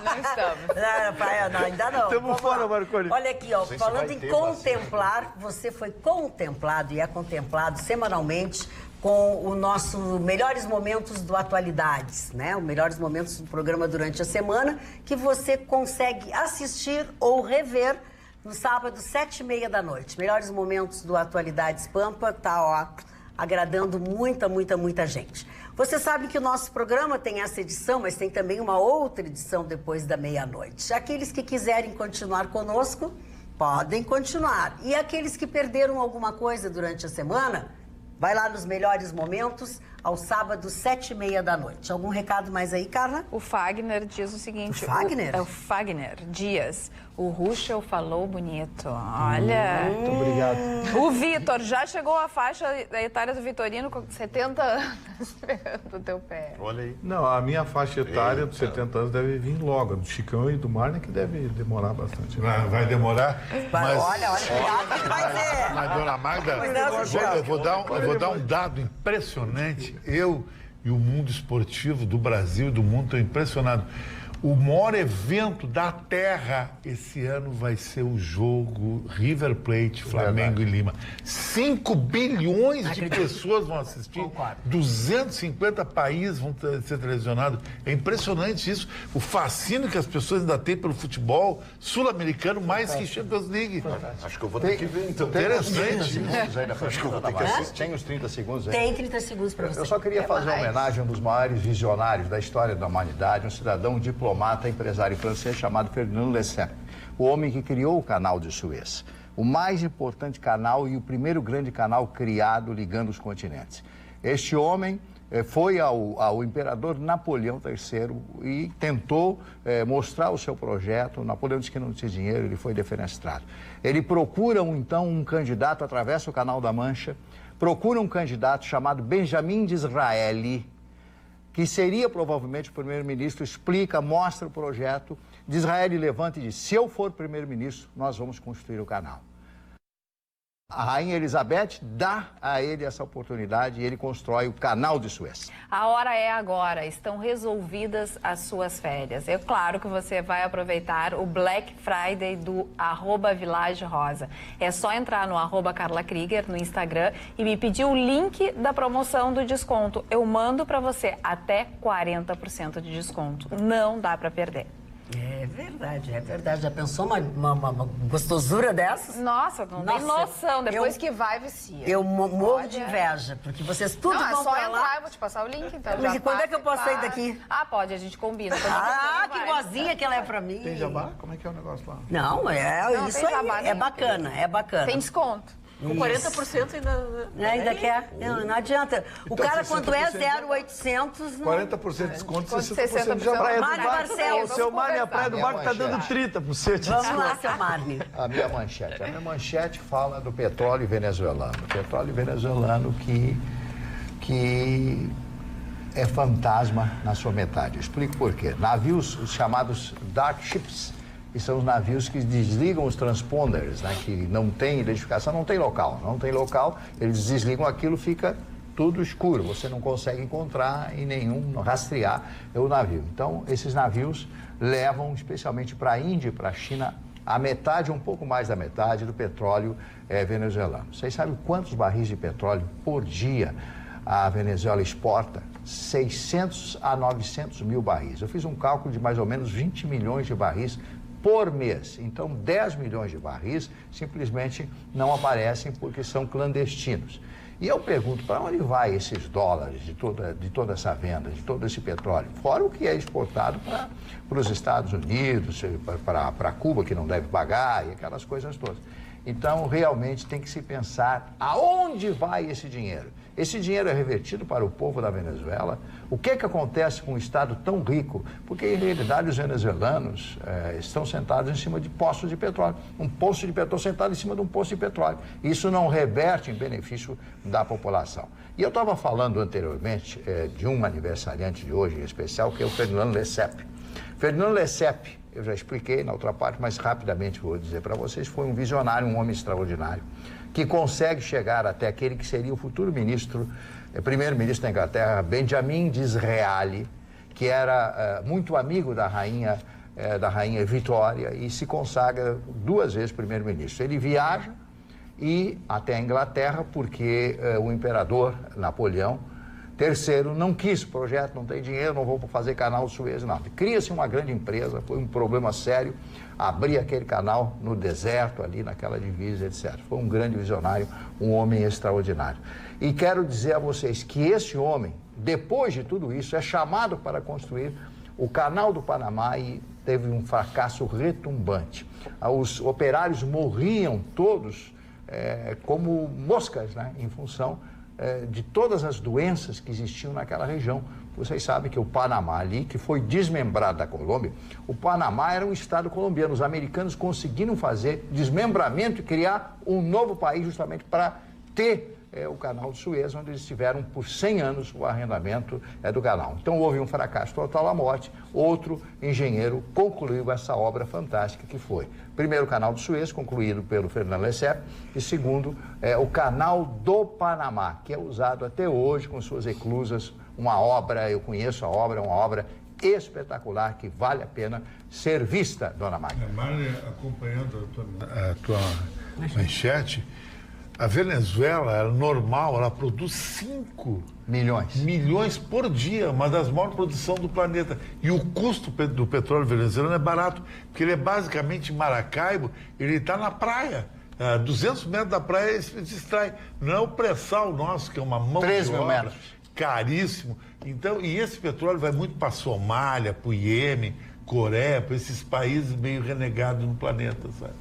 Não estamos. Não, ainda não. Estamos Vamos fora, lá. Marconi. Olha aqui, ó, sei se falando vai em ter contemplar, você foi contemplado e é contemplado semanalmente com o nosso Melhores Momentos do Atualidades, né? Os melhores momentos do programa durante a semana, que você consegue assistir ou rever no sábado, 7h30 da noite. Melhores Momentos do Atualidades Pampa, tá, ó, agradando muita gente. Você sabe que o nosso programa tem essa edição, mas tem também uma outra edição depois da meia-noite. Aqueles que quiserem continuar conosco, podem continuar. E aqueles que perderam alguma coisa durante a semana, vai lá nos Melhores Momentos, ao sábado, 7h30 da noite. Algum recado mais aí, Carla? O Fagner diz o seguinte... O Fagner? É o Fagner Dias. O Ruschel falou bonito. Olha... Muito obrigado. O Vitor, já chegou a faixa etária do Vitorino com 70 anos esperando o teu pé. Olha aí. Não, a minha faixa etária dos 70 anos deve vir logo. Do Chicão e do Marne, que deve demorar bastante. Vai demorar, mas... Olha, cuidado que vai ser. Mas, dona Magda, eu vou dar um dado impressionante. Eu e o mundo esportivo do Brasil e do mundo estão impressionados. O maior evento da Terra esse ano vai ser o jogo River Plate, Flamengo e Lima. 5 bilhões de pessoas vão assistir, Concordo. 250 países vão ser televisionados. É impressionante isso. O fascínio que as pessoas ainda têm pelo futebol sul-americano mais que Champions League. Acho que eu vou ter que ver, então. Interessante. Acho que eu vou ter que assistir. Tem uns 30 segundos aí. Tem 30 segundos para você. Eu só queria fazer uma homenagem a um dos maiores visionários da história da humanidade, um cidadão diplomata, empresário francês chamado Ferdinand Leclerc, o homem que criou o Canal de Suez, o mais importante canal e o primeiro grande canal criado ligando os continentes. Este homem foi ao imperador Napoleão III e tentou mostrar o seu projeto. Napoleão disse que não tinha dinheiro, ele foi defenestrado. Ele procura então um candidato, atravessa o Canal da Mancha, procura um candidato chamado Benjamin Disraeli, que seria provavelmente o primeiro-ministro, explica, mostra o projeto. Disraeli levanta e diz: se eu for primeiro-ministro, nós vamos construir o canal. A Rainha Elizabeth dá a ele essa oportunidade e ele constrói o Canal de Suez. A hora é agora, estão resolvidas as suas férias. É claro que você vai aproveitar o Black Friday do @VillageRosa. É só entrar no @Carla Krieger no Instagram e me pedir o link da promoção do desconto. Eu mando para você até 40% de desconto. Não dá para perder. É verdade, é verdade. Já pensou uma gostosura dessas? Nossa, não tem noção. Depois que vai, vicia. Eu morro de inveja, porque vocês tudo Não, é vão só pra entrar, lá. eu vou te passar o link, então. Mas já e quando é que eu posso passa, sair daqui? Ah, pode, a gente combina. Ah, que boazinha que ela é pra mim. Tem jabá? Como é que é o negócio lá? Não, Não, isso tem aí jabá é nenhum. bacana, é bacana. Tem desconto. Com 40% Ainda quer. Não adianta. O Então, cara, quando é 60% 0,800... Não... 40% de desconto, 60% de Praia jabá. Mário Barcelos. O seu Mário, a Praia do Barco está dando 30%. Vamos lá, seu Marne. A minha manchete fala do petróleo venezuelano. Petróleo venezuelano que é fantasma na sua metade. Eu explico por quê. Navios, os chamados dark ships, que são os navios que desligam os transponders, né, que não tem identificação, não tem local, eles desligam aquilo, fica tudo escuro, você não consegue encontrar em nenhum, rastrear o navio. Então, esses navios levam, especialmente para a Índia e para a China, a metade, um pouco mais da metade do petróleo venezuelano. Vocês sabem quantos barris de petróleo por dia a Venezuela exporta? 600 a 900 mil barris. Eu fiz um cálculo de mais ou menos 20 milhões de barris por mês. Então, 10 milhões de barris simplesmente não aparecem porque são clandestinos. E eu pergunto, para onde vai esses dólares de toda essa venda, de todo esse petróleo? Fora o que é exportado para os Estados Unidos, para Cuba, que não deve pagar, e aquelas coisas todas. Então, realmente tem que se pensar aonde vai esse dinheiro. Esse dinheiro é revertido para o povo da Venezuela? O que acontece com um Estado tão rico? Porque, em realidade, os venezuelanos estão sentados em cima de poços de petróleo. Um poço de petróleo sentado em cima de um poço de petróleo. Isso não reverte em benefício da população. E eu estava falando anteriormente de um aniversariante de hoje em especial, que é o Fernando Lesseps. Fernando Lesseps, eu já expliquei na outra parte, mas rapidamente vou dizer para vocês, foi um visionário, um homem extraordinário, que consegue chegar até aquele que seria o futuro primeiro-ministro da Inglaterra, Benjamin Disraeli, que era muito amigo da rainha Vitória e se consagra 2 vezes primeiro-ministro. Ele viaja até a Inglaterra porque o imperador Napoleão III não quis o projeto, não tem dinheiro, não vou fazer canal do Suez, nada. Cria-se uma grande empresa, foi um problema sério, abrir aquele canal no deserto, ali naquela divisa, etc. Foi um grande visionário, um homem extraordinário. E quero dizer a vocês que esse homem, depois de tudo isso, é chamado para construir o canal do Panamá e teve um fracasso retumbante. Os operários morriam todos como moscas, né, em função de todas as doenças que existiam naquela região. Vocês sabem que o Panamá ali, que foi desmembrado da Colômbia, o Panamá era um estado colombiano. Os americanos conseguiram fazer desmembramento e criar um novo país justamente para ter o canal de Suez, onde eles tiveram por 100 anos o arrendamento do canal. Então houve um fracasso total, à morte. Outro engenheiro concluiu essa obra fantástica que foi, primeiro, o canal de Suez, concluído pelo Fernando Lesseps, e segundo, o canal do Panamá, que é usado até hoje com suas eclusas, uma obra, eu conheço a obra, uma obra espetacular que vale a pena ser vista, dona Magda. Mário, acompanhando a tua manchete, a Venezuela, ela, normal, ela produz 5 milhões por dia, uma das maiores produções do planeta. E o custo do petróleo venezuelano é barato, porque ele é basicamente Maracaibo, ele está na praia. 200 metros da praia ele se extrai. Não é o pré-sal nosso, que é uma mão 13 de mil obra, metros. Caríssimo. Então, e esse petróleo vai muito para a Somália, para o Iêmen, Coreia, para esses países meio renegados no planeta, sabe?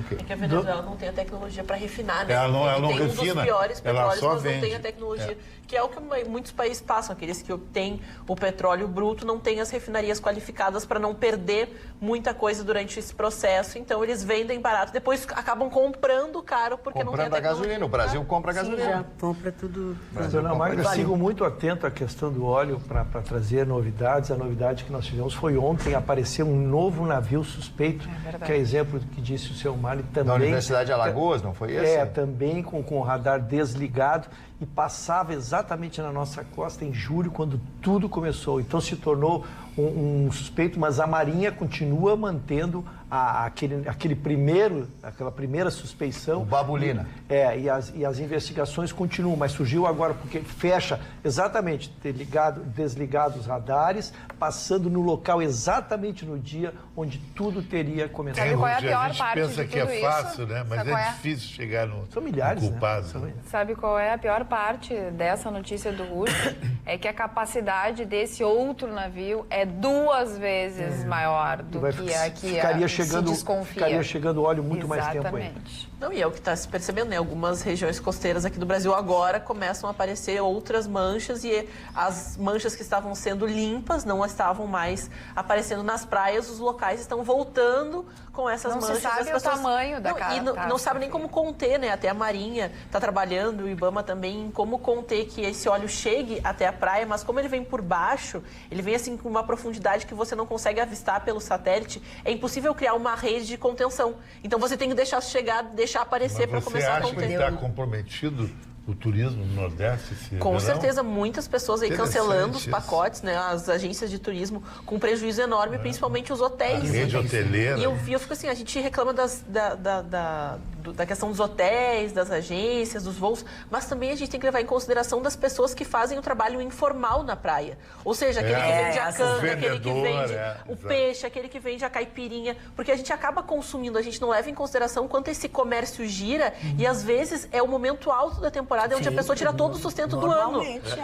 Okay. É que a Venezuela não tem a tecnologia para refinar, né? Ela não tem refina, um dos piores petróleos, mas vende. não tem a tecnologia, que é o que muitos países passam. Aqueles que obtêm o petróleo bruto não têm as refinarias qualificadas para não perder muita coisa durante esse processo. Então, eles vendem barato. Depois, acabam comprando caro porque não tem a tecnologia. Gasolina. O Brasil compra gasolina. Já compra tudo. Dona Magda, sigo muito atento à questão do óleo para trazer novidades. A novidade que nós tivemos foi ontem aparecer um novo navio suspeito, que é exemplo do que disse o seu Mário também. Da Universidade de Alagoas, não foi esse? Também com o radar desligado e passava exatamente na nossa costa em julho, quando tudo começou. Então se tornou um suspeito, mas a Marinha continua mantendo aquela primeira suspeição. O Babulina. E as investigações continuam, mas surgiu agora, porque fecha exatamente, desligado os radares, passando no local exatamente no dia onde tudo teria começado. Sabe qual é a pior a gente parte pensa de que tudo é fácil, né? Mas Sabe é qual é? difícil chegar no São milhares, culpado. né? Sabe qual é a pior parte dessa notícia do Russo? É que a capacidade desse outro navio é 2 vezes maior do que a que se desconfia. Ficaria chegando óleo muito mais tempo ainda. Exatamente. Não, e é o que está se percebendo, né? Algumas regiões costeiras aqui do Brasil agora começam a aparecer outras manchas e as manchas que estavam sendo limpas não estavam mais aparecendo nas praias, os locais estão voltando com essas manchas. Não se sabe o tamanho da catástrofe. E não sabe nem como conter, né? Até a Marinha está trabalhando, o IBAMA também, em como conter que esse óleo chegue até a praia, mas como ele vem por baixo, ele vem assim com uma profundidade que você não consegue avistar pelo satélite, é impossível criar uma rede de contenção. Então você tem que deixar chegar, deixar aparecer para começar a conter. Você acha que está comprometido o turismo no Nordeste? Com certeza, muitas pessoas aí cancelando os pacotes, né? As agências de turismo com prejuízo enorme, principalmente os hotéis. A rede hoteleira. E eu fico assim, a gente reclama da questão dos hotéis, das agências, dos voos, mas também a gente tem que levar em consideração das pessoas que fazem o trabalho informal na praia. Ou seja, aquele que vende a cana, aquele que vende o peixe, aquele que vende a caipirinha, porque a gente acaba consumindo, a gente não leva em consideração quanto esse comércio gira e às vezes é o momento alto da temporada onde a pessoa tira todo o sustento do ano.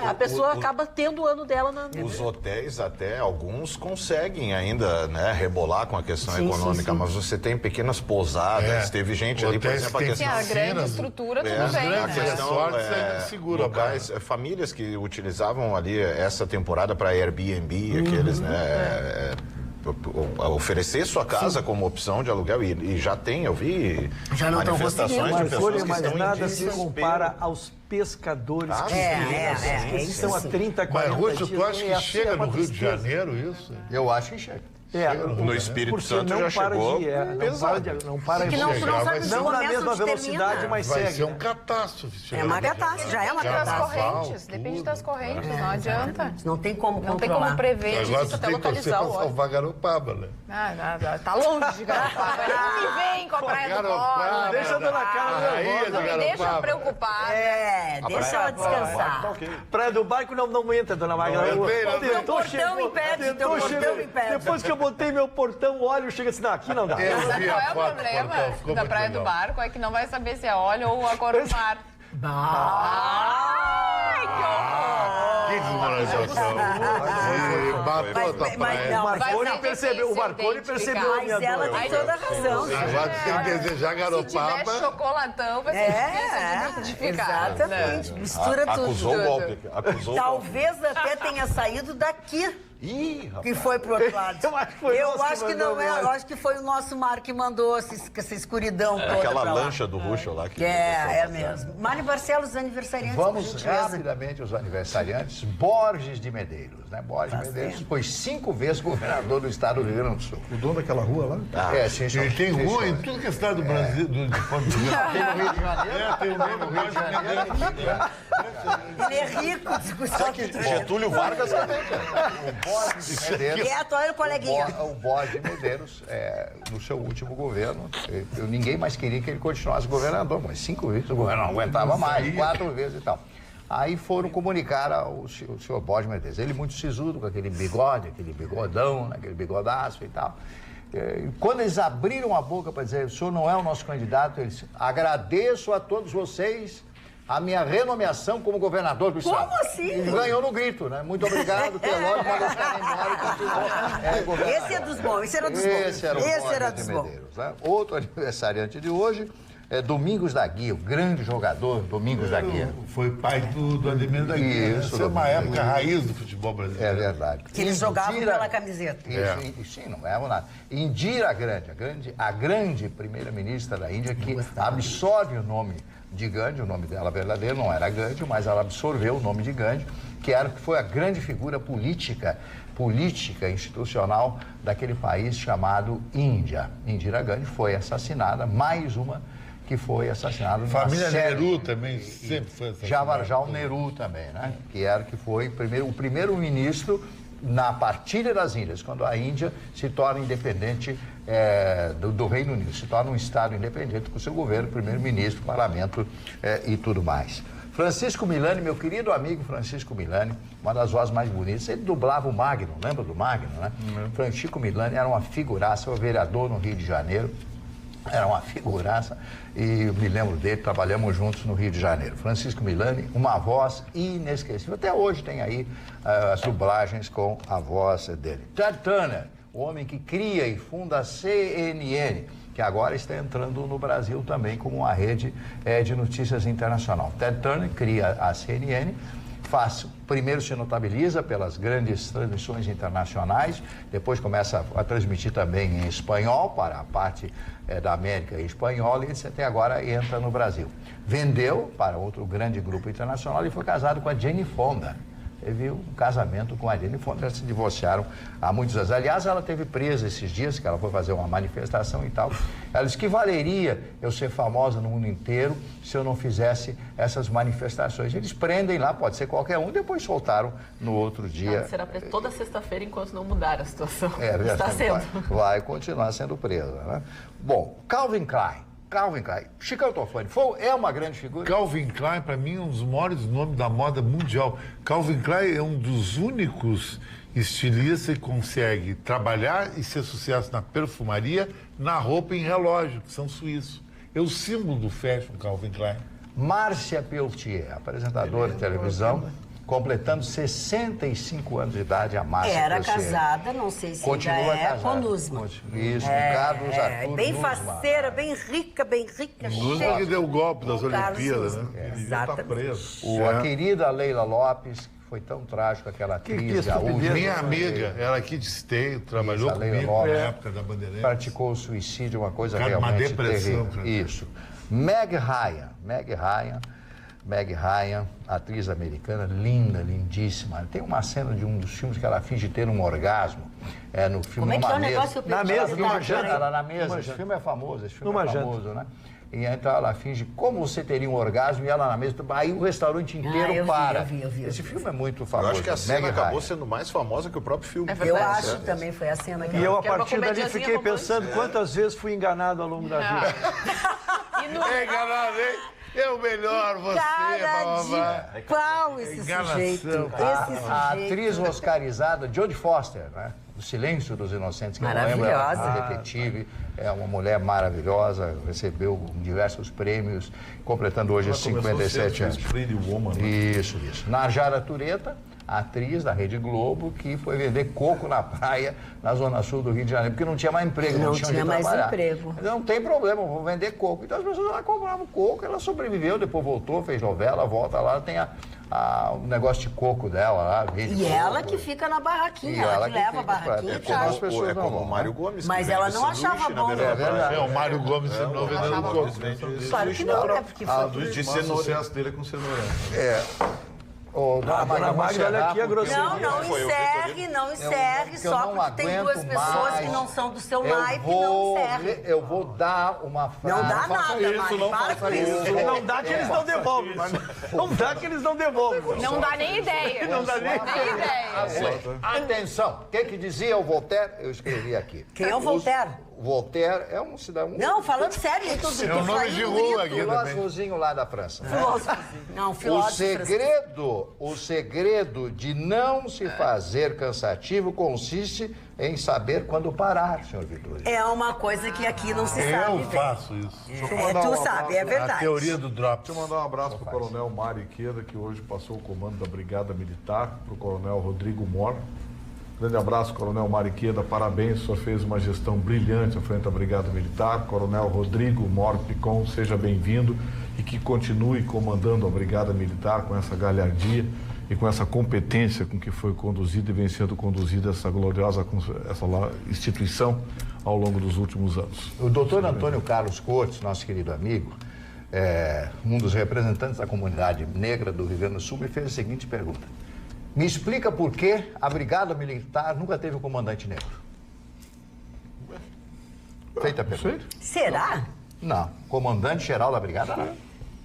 A pessoa acaba tendo o ano dela na... Os hotéis até, alguns conseguem ainda, né, rebolar com a questão econômica, mas você tem pequenas pousadas, teve gente ali, por exemplo, a questão... a grande estrutura, tudo bem, né? A questão, locais, famílias que utilizavam ali essa temporada para Airbnb, aqueles, né... oferecer sua casa como opção de aluguel e já tem, eu vi manifestações de pessoas que estão nada se compara aos pescadores que estão há 30, 40 dias. Mas, Rússio, tu acha que chega no Rio de Janeiro isso? Eu acho que chega. No Espírito Santo já chegou. Não para de não na mesma velocidade, mas segue. Vai ser um catástrofe. É uma catástrofe, já é uma catástrofe. Correntes, depende das correntes, não adianta. Não tem como controlar. Não tem como prever. Agora tu tem que torcer para salvar Garopaba, né? Tá longe de Garopaba. Não me vem com a Praia do Borba. Deixa a dona Carla não me deixa preocupada. Deixa ela descansar. Praia do Barco não entra, dona Magda. Meu portão impede, teu portão impede. Depois que eu botei meu portão, o óleo chega assim, não, aqui não dá. Sabe qual é o problema da Praia do Barco? É que não vai saber se é óleo ou a cor do mar. Ai, que horror! Que desmoralização. Matou a tua praia. O Marconi percebeu a minha dor. Mas ela tem toda a razão. Agora tu tem que desejar Garopaba. Se tiver chocolatão, vai ser difícil de identificar. Exatamente. Mistura tudo. Acusou o golpe. Talvez até tenha saído daqui. Que foi pro outro lado. Eu acho que não é. Eu acho que foi o nosso mar que mandou essa escuridão toda. Aquela pra lá. lancha do Ruxo lá. Que é mesmo. Mário Barcelos, aniversariantes. Vamos rapidamente os aniversariantes. Borges de Medeiros, né? Borges de Medeiros foi 5 vezes governador do estado do Rio Grande do Sul. O dono daquela rua lá? Sim, Ele tem rua em tudo que é estado do Brasil, do ponto de vista. Tem no Rio de Janeiro. Tem o nome no Rio de Janeiro. Ele é rico. Getúlio Vargas também, cara. O Borges de Medeiros. Olha o coleguinha. O Borges de Medeiros, no seu último governo, ninguém mais queria que ele continuasse governador, mas 5 vezes o governo não aguentava mais, 4 vezes e tal. Aí foram comunicar ao senhor Borges de Medeiros. Ele muito sisudo, com aquele bigode, aquele bigodão, aquele bigodaço e tal. E quando eles abriram a boca para dizer, o senhor não é o nosso candidato, eles agradeço a todos vocês a minha renomeação como governador do estado. Como assim? Ele ganhou no grito, né? Muito obrigado, Telório, mandou os caras embora e continuou. Esse é dos bons, esse era dos bons. Esse era o Borges de Medeiros, né? Outro aniversariante de hoje é Domingos da Guia, o grande jogador Domingos da Guia. Foi pai do Ademir da Guia. Isso é uma época raiz do futebol brasileiro. É verdade. Que eles jogavam pela camiseta. Sim, não ganhavam nada. Indira Gandhi, a grande primeira-ministra da Índia, que absorve o nome de Gandhi, o nome dela verdadeiro não era Gandhi, mas ela absorveu o nome de Gandhi, que foi a grande figura política institucional daquele país chamado Índia. Indira Gandhi foi assassinada, mais uma que foi assassinada. Família Nehru também sempre foi assassinada. Jawaharlal Nehru também, né? Que foi o primeiro-ministro na partilha das Índias, quando a Índia se torna independente do Reino Unido, se torna um Estado independente com seu governo, primeiro-ministro, parlamento e tudo mais. Francisco Milani, meu querido amigo Francisco Milani, uma das vozes mais bonitas, ele dublava o Magno, lembra do Magno, né? Francisco Milani era uma figuraça, foi vereador no Rio de Janeiro, Era uma figuraça e eu me lembro dele, trabalhamos juntos no Rio de Janeiro. Francisco Milani, uma voz inesquecível. Até hoje tem aí as dublagens com a voz dele. Ted Turner, o homem que cria e funda a CNN, que agora está entrando no Brasil também como uma rede de notícias internacional. Ted Turner cria a CNN, primeiro se notabiliza pelas grandes transmissões internacionais, depois começa a transmitir também em espanhol, para a parte da América espanhola, e até agora entra no Brasil. Vendeu para outro grande grupo internacional e foi casado com a Jane Fonda. Teve um casamento com a Jane Fonda, eles se divorciaram há muitos anos. Aliás, ela teve presa esses dias, que ela foi fazer uma manifestação e tal. Ela disse que valeria eu ser famosa no mundo inteiro se eu não fizesse essas manifestações. Eles prendem lá, pode ser qualquer um, depois soltaram no outro dia. Ela será presa toda sexta-feira enquanto não mudar a situação. Está sendo. Vai continuar sendo presa, né? Bom, Calvin Klein. Chicão Tofani, é uma grande figura? Calvin Klein, para mim, é um dos maiores nomes da moda mundial. Calvin Klein é um dos únicos estilistas que consegue trabalhar e ser sucesso na perfumaria, na roupa e em relógio, que são suíços. É o símbolo do fashion, Calvin Klein. Márcia Peltier, apresentadora de televisão, completando 65 anos de idade, a Márcia Era Peltier. casada, não sei se Continua ainda é, casada. com Nusma. Isso, Carlos Arthur bem Nusma. faceira, bem rica, Nusma cheia. que deu o golpe das O Carlos Olimpíadas, Nusma. né? Ele já está Exatamente. preso. A querida Leila Lopes, que foi tão trágica, aquela atriz gaúcha. Minha amiga, ela aqui de Esteio, trabalhou Isso, a Leila comigo Lopes. na época da Bandeirantes. Praticou o suicídio, uma coisa Cara, uma realmente depressão, terrível. cara. Isso. Meg Ryan, atriz americana, linda, lindíssima. Tem uma cena de um dos filmes que ela finge ter um orgasmo. No filme Como é que é o Numa negócio? Na mesa, numa janta. Ela na mesa. Esse filme é famoso, né? E então ela finge como você teria um orgasmo e ela na mesa. Aí o restaurante inteiro eu vi, para. eu vi. Esse filme é muito Eu famoso. acho que a cena Meg acabou Ryan. sendo mais famosa que o próprio filme. É Eu verdade. acho também foi a cena que E eu, a Que era uma partir dali, comediazinha fiquei romântica. pensando quantas vezes fui enganado ao longo da vida. E no... É enganado, hein? É o melhor, você, cara babá. de pau esse Enganação, sujeito. cara. Esse A sujeito. atriz oscarizada Jodie Foster, né? O Silêncio dos Inocentes, que eu não lembro, Maravilhosa. é uma detetive, é uma mulher maravilhosa, recebeu diversos prêmios, completando hoje Ela começou 57 cedo, anos. fez Pretty Woman, né? Isso. Najara Tureta, atriz da Rede Globo, que foi vender coco na praia, na zona sul do Rio de Janeiro, porque não tinha mais emprego, Não tinha tinha onde mais trabalhar. emprego. Mas não tem problema, eu vou vender coco. Então as pessoas lá compravam coco, ela sobreviveu, depois voltou, fez novela, volta lá, tem o negócio de coco dela lá. Rede E Globo. ela que fica na barraquinha, ela que leva a barraquinha e É traz. as pessoas É não como vão, o Mário né? Gomes. Mas que ela vende não achava sanduíche na bom, beira da né? praia. É, o Mário Gomes não vendendo coco. Claro que não, né? Porque foi Sanduíche de Mas o cenoura. sucesso dele é com cenoura. Dona Dona Magda, olha aqui a grosseria. Não Foi o encerre, não encerre, que eu só não porque tem duas aguento pessoas mais. que não são do seu Eu naipe, não vou, encerre. eu vou dar uma frase. Não dá nada, Mari, para com isso. Não dá que eles não devolvem. Não dá que eles não devolvem. Não dá nem ideia. Não dá nem ideia. Atenção, o que dizia o Voltaire? Eu escrevi aqui. Quem é o Voltaire? O Voltaire é um cidadão. Não, falando sério, eu tô É um nome de rua aqui também. filósofozinho lá da França. Não, O filósofo. segredo de não se fazer cansativo consiste em saber quando parar, senhor Vitor. É uma coisa que aqui não se sabe. Eu bem. faço isso. Tu sabe, é A verdade. teoria do drop. Deixa eu mandar um abraço para o Coronel Mário Iqueda, que hoje passou o comando da Brigada Militar, para o Coronel Rodrigo Mor. Grande abraço, Coronel Mário Iqueda, parabéns, o senhor fez uma gestão brilhante à frente da Brigada Militar. Coronel Rodrigo Mor Picon, seja bem-vindo e que continue comandando a Brigada Militar com essa galhardia e com essa competência com que foi conduzida e vem sendo conduzida essa gloriosa instituição ao longo dos últimos anos. O doutor Antônio Carlos Cortes, nosso querido amigo, um dos representantes da comunidade negra do Rio Grande do Sul, me fez a seguinte pergunta. Me explica por que a Brigada Militar nunca teve um comandante negro. Feita a pergunta. Será? Não, comandante-geral da Brigada não.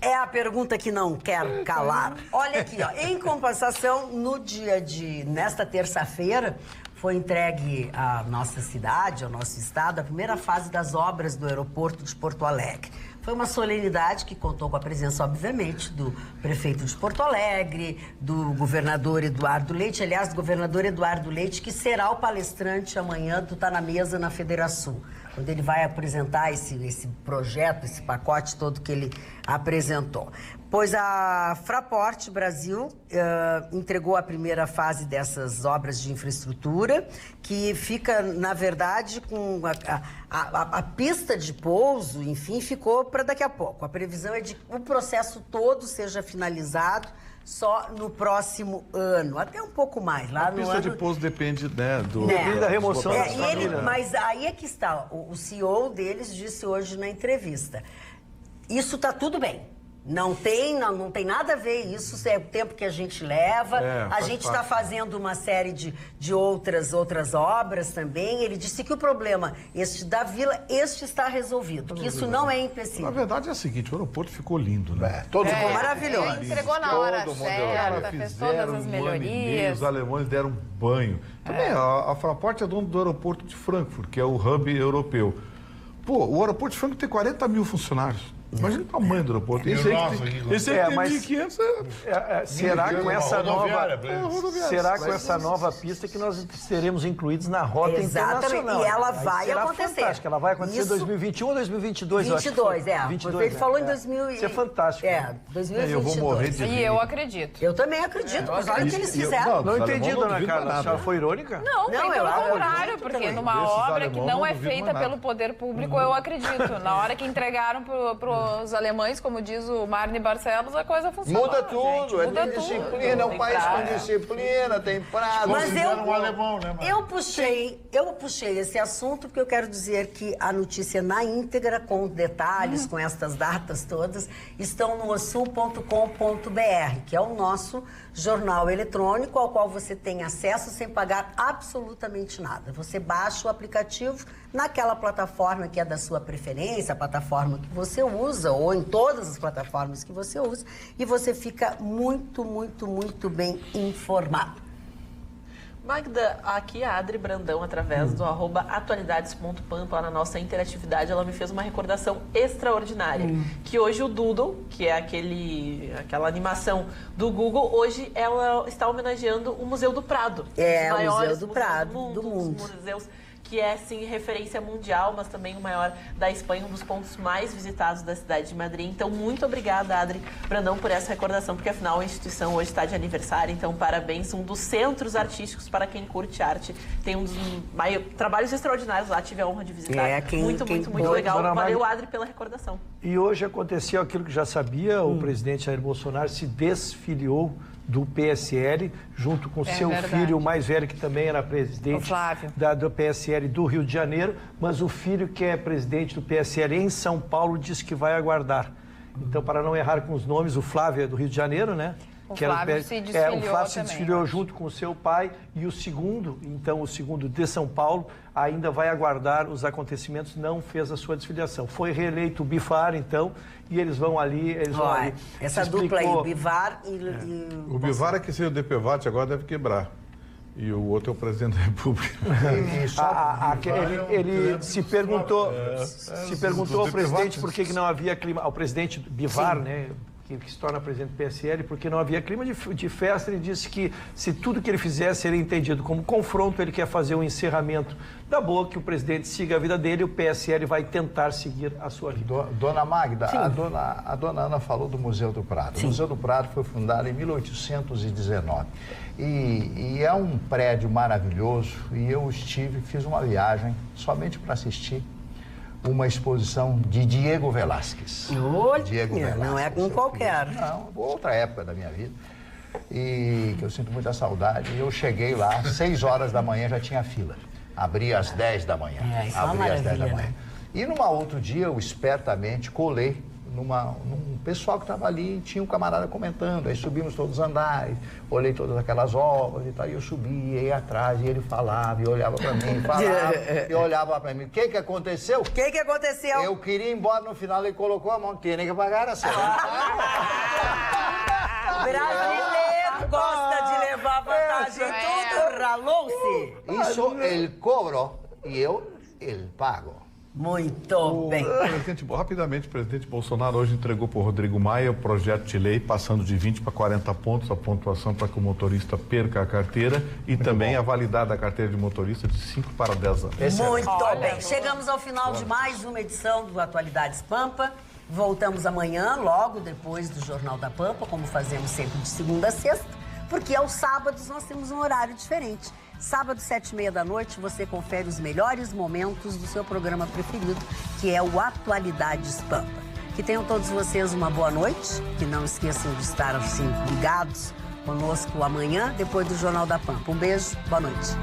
É a pergunta que não quer calar. Olha aqui, ó. Em compensação, nesta terça-feira, foi entregue à nossa cidade, ao nosso estado, a primeira fase das obras do aeroporto de Porto Alegre. Foi uma solenidade que contou com a presença, obviamente, do prefeito de Porto Alegre, do governador Eduardo Leite, aliás, do governador Eduardo Leite, que será o palestrante amanhã do Tá na Mesa na Federação. quando ele vai apresentar esse projeto, esse pacote todo que ele apresentou. Pois a Fraport Brasil entregou a primeira fase dessas obras de infraestrutura, que fica, na verdade, com a pista de pouso, enfim, ficou para daqui a pouco. A previsão é de que o processo todo seja finalizado só no próximo ano, até um pouco mais. Lá a pista de pouso depende, né, Depende da remoção das famílias. Mas aí é que está, o CEO deles disse hoje na entrevista, isso está tudo bem. Não tem nada a ver isso, é o tempo que a gente leva. A gente está fazendo uma série de outras obras também. Ele disse que o problema, este da Vila, está resolvido, que isso não é empecilho. Na verdade é o seguinte, o aeroporto ficou lindo, né? Ficou maravilhoso. Entregou na hora certa, fez todas as melhorias. Os alemães deram um banho. Também a Fraport é dono do aeroporto de Frankfurt, que é o hub europeu. Pô, o aeroporto de Frankfurt tem 40 mil funcionários. Imagina o tamanho do aeroporto. Esse aí tem 1.500. Será com essa nova pista que nós seremos incluídos na rota internacional? E ela vai acontecer. Fantástica. Ela vai acontecer em 2021 ou 2022? 22, Ele falou em 2000. Isso é fantástico. 2022. Eu vou morrer de rir. E eu acredito. Eu também acredito, mas olha o que eles fizeram. Não entendi, dona Carla. A senhora foi irônica? Não, pelo eu contrário, acredito porque também. numa Desses obra que alemãos não não é duvido feita mais pelo poder público, eu acredito. Na hora que entregaram os alemães, como diz o Marne Barcelos, a coisa funcionou. Muda tudo, gente. Muda tem tudo. disciplina, é um país com disciplina, tem prazo. Mas um alemão, né, eu puxei esse assunto porque eu quero dizer que a notícia na íntegra, com detalhes, com estas datas todas, estão no osul.com.br, que é o nosso jornal eletrônico ao qual você tem acesso sem pagar absolutamente nada. Você baixa o aplicativo naquela plataforma que é da sua preferência, a plataforma que você usa, ou em todas as plataformas que você usa, e você fica muito, muito, muito bem informado. Magda, aqui a Adri Brandão, através do @atualidades.pampa, lá na nossa interatividade, ela me fez uma recordação extraordinária. Que hoje o Doodle, que é aquela animação do Google, hoje ela está homenageando o Museu do Prado. É, o Museu do Prado do mundo. Os museus que é, sim, referência mundial, mas também o maior da Espanha, um dos pontos mais visitados da cidade de Madrid. Então, muito obrigada, Adri Brandão, por essa recordação, porque, afinal, a instituição hoje está de aniversário. Então, parabéns. Um dos centros artísticos para quem curte arte. Tem um dos trabalhos extraordinários lá, tive a honra de visitar. Muito legal. Valeu, Adri, pela recordação. E hoje aconteceu aquilo que já sabia, o presidente Jair Bolsonaro se desfiliou do PSL, junto com seu filho, o mais velho, que também era presidente do PSL do Rio de Janeiro, mas o filho que é presidente do PSL em São Paulo disse que vai aguardar. Então, para não errar com os nomes, o Flávio é do Rio de Janeiro, né? O Flávio se desfiliou o Flávio se desfiliou junto com o seu pai, e o segundo de São Paulo, ainda vai aguardar os acontecimentos, não fez a sua desfiliação. Foi reeleito o Bivar, então, e eles vão ali... Essa dupla aí, o Bivar e... O Bivar é que seria o DPVAT, agora deve quebrar. E o outro é o presidente da República. Ele se perguntou ao presidente por que não havia clima... Ao presidente Bivar, né? Que se torna presidente do PSL, porque não havia clima de festa. Ele disse que se tudo que ele fizesse seria entendido como confronto, ele quer fazer um encerramento da boa, que o presidente siga a vida dele e o PSL vai tentar seguir a sua vida. Dona Magda, a dona Ana falou do Museu do Prado. Sim. O Museu do Prado foi fundado em 1819 e é um prédio maravilhoso, e eu fiz uma viagem somente para assistir uma exposição de Diego Velázquez. Diego Velázquez. Não é com qualquer. Não, outra época da minha vida. E que eu sinto muita saudade. E eu cheguei lá, 6 horas da manhã já tinha fila. Abria às 10 da manhã. Isso é uma maravilha, né? E num outro dia, eu espertamente colei num pessoal que estava ali, e tinha um camarada comentando. Aí subimos todos os andares, olhei todas aquelas obras e tal, e eu subi, ia atrás, e ele falava, e olhava para mim, e olhava para mim. O que aconteceu? O que aconteceu? Eu queria ir embora, no final ele colocou a mão, tinha que pagar a cena. Brasileiro gosta de levar vantagem em tudo, ralou-se. Isso ele cobrou e ele pago. Muito bem. Rapidamente, o presidente Bolsonaro hoje entregou para o Rodrigo Maia o projeto de lei, passando de 20 para 40 pontos a pontuação para que o motorista perca a carteira e também a validade da carteira de motorista de 5 para 10 anos. Muito bem. Chegamos ao final de mais uma edição do Atualidades Pampa. Voltamos amanhã, logo depois do Jornal da Pampa, como fazemos sempre de segunda a sexta, porque aos sábados nós temos um horário diferente. Sábado, 7h30 você confere os melhores momentos do seu programa preferido, que é o Atualidades Pampa. Que tenham todos vocês uma boa noite, que não esqueçam de estar assim ligados conosco amanhã, depois do Jornal da Pampa. Um beijo, boa noite.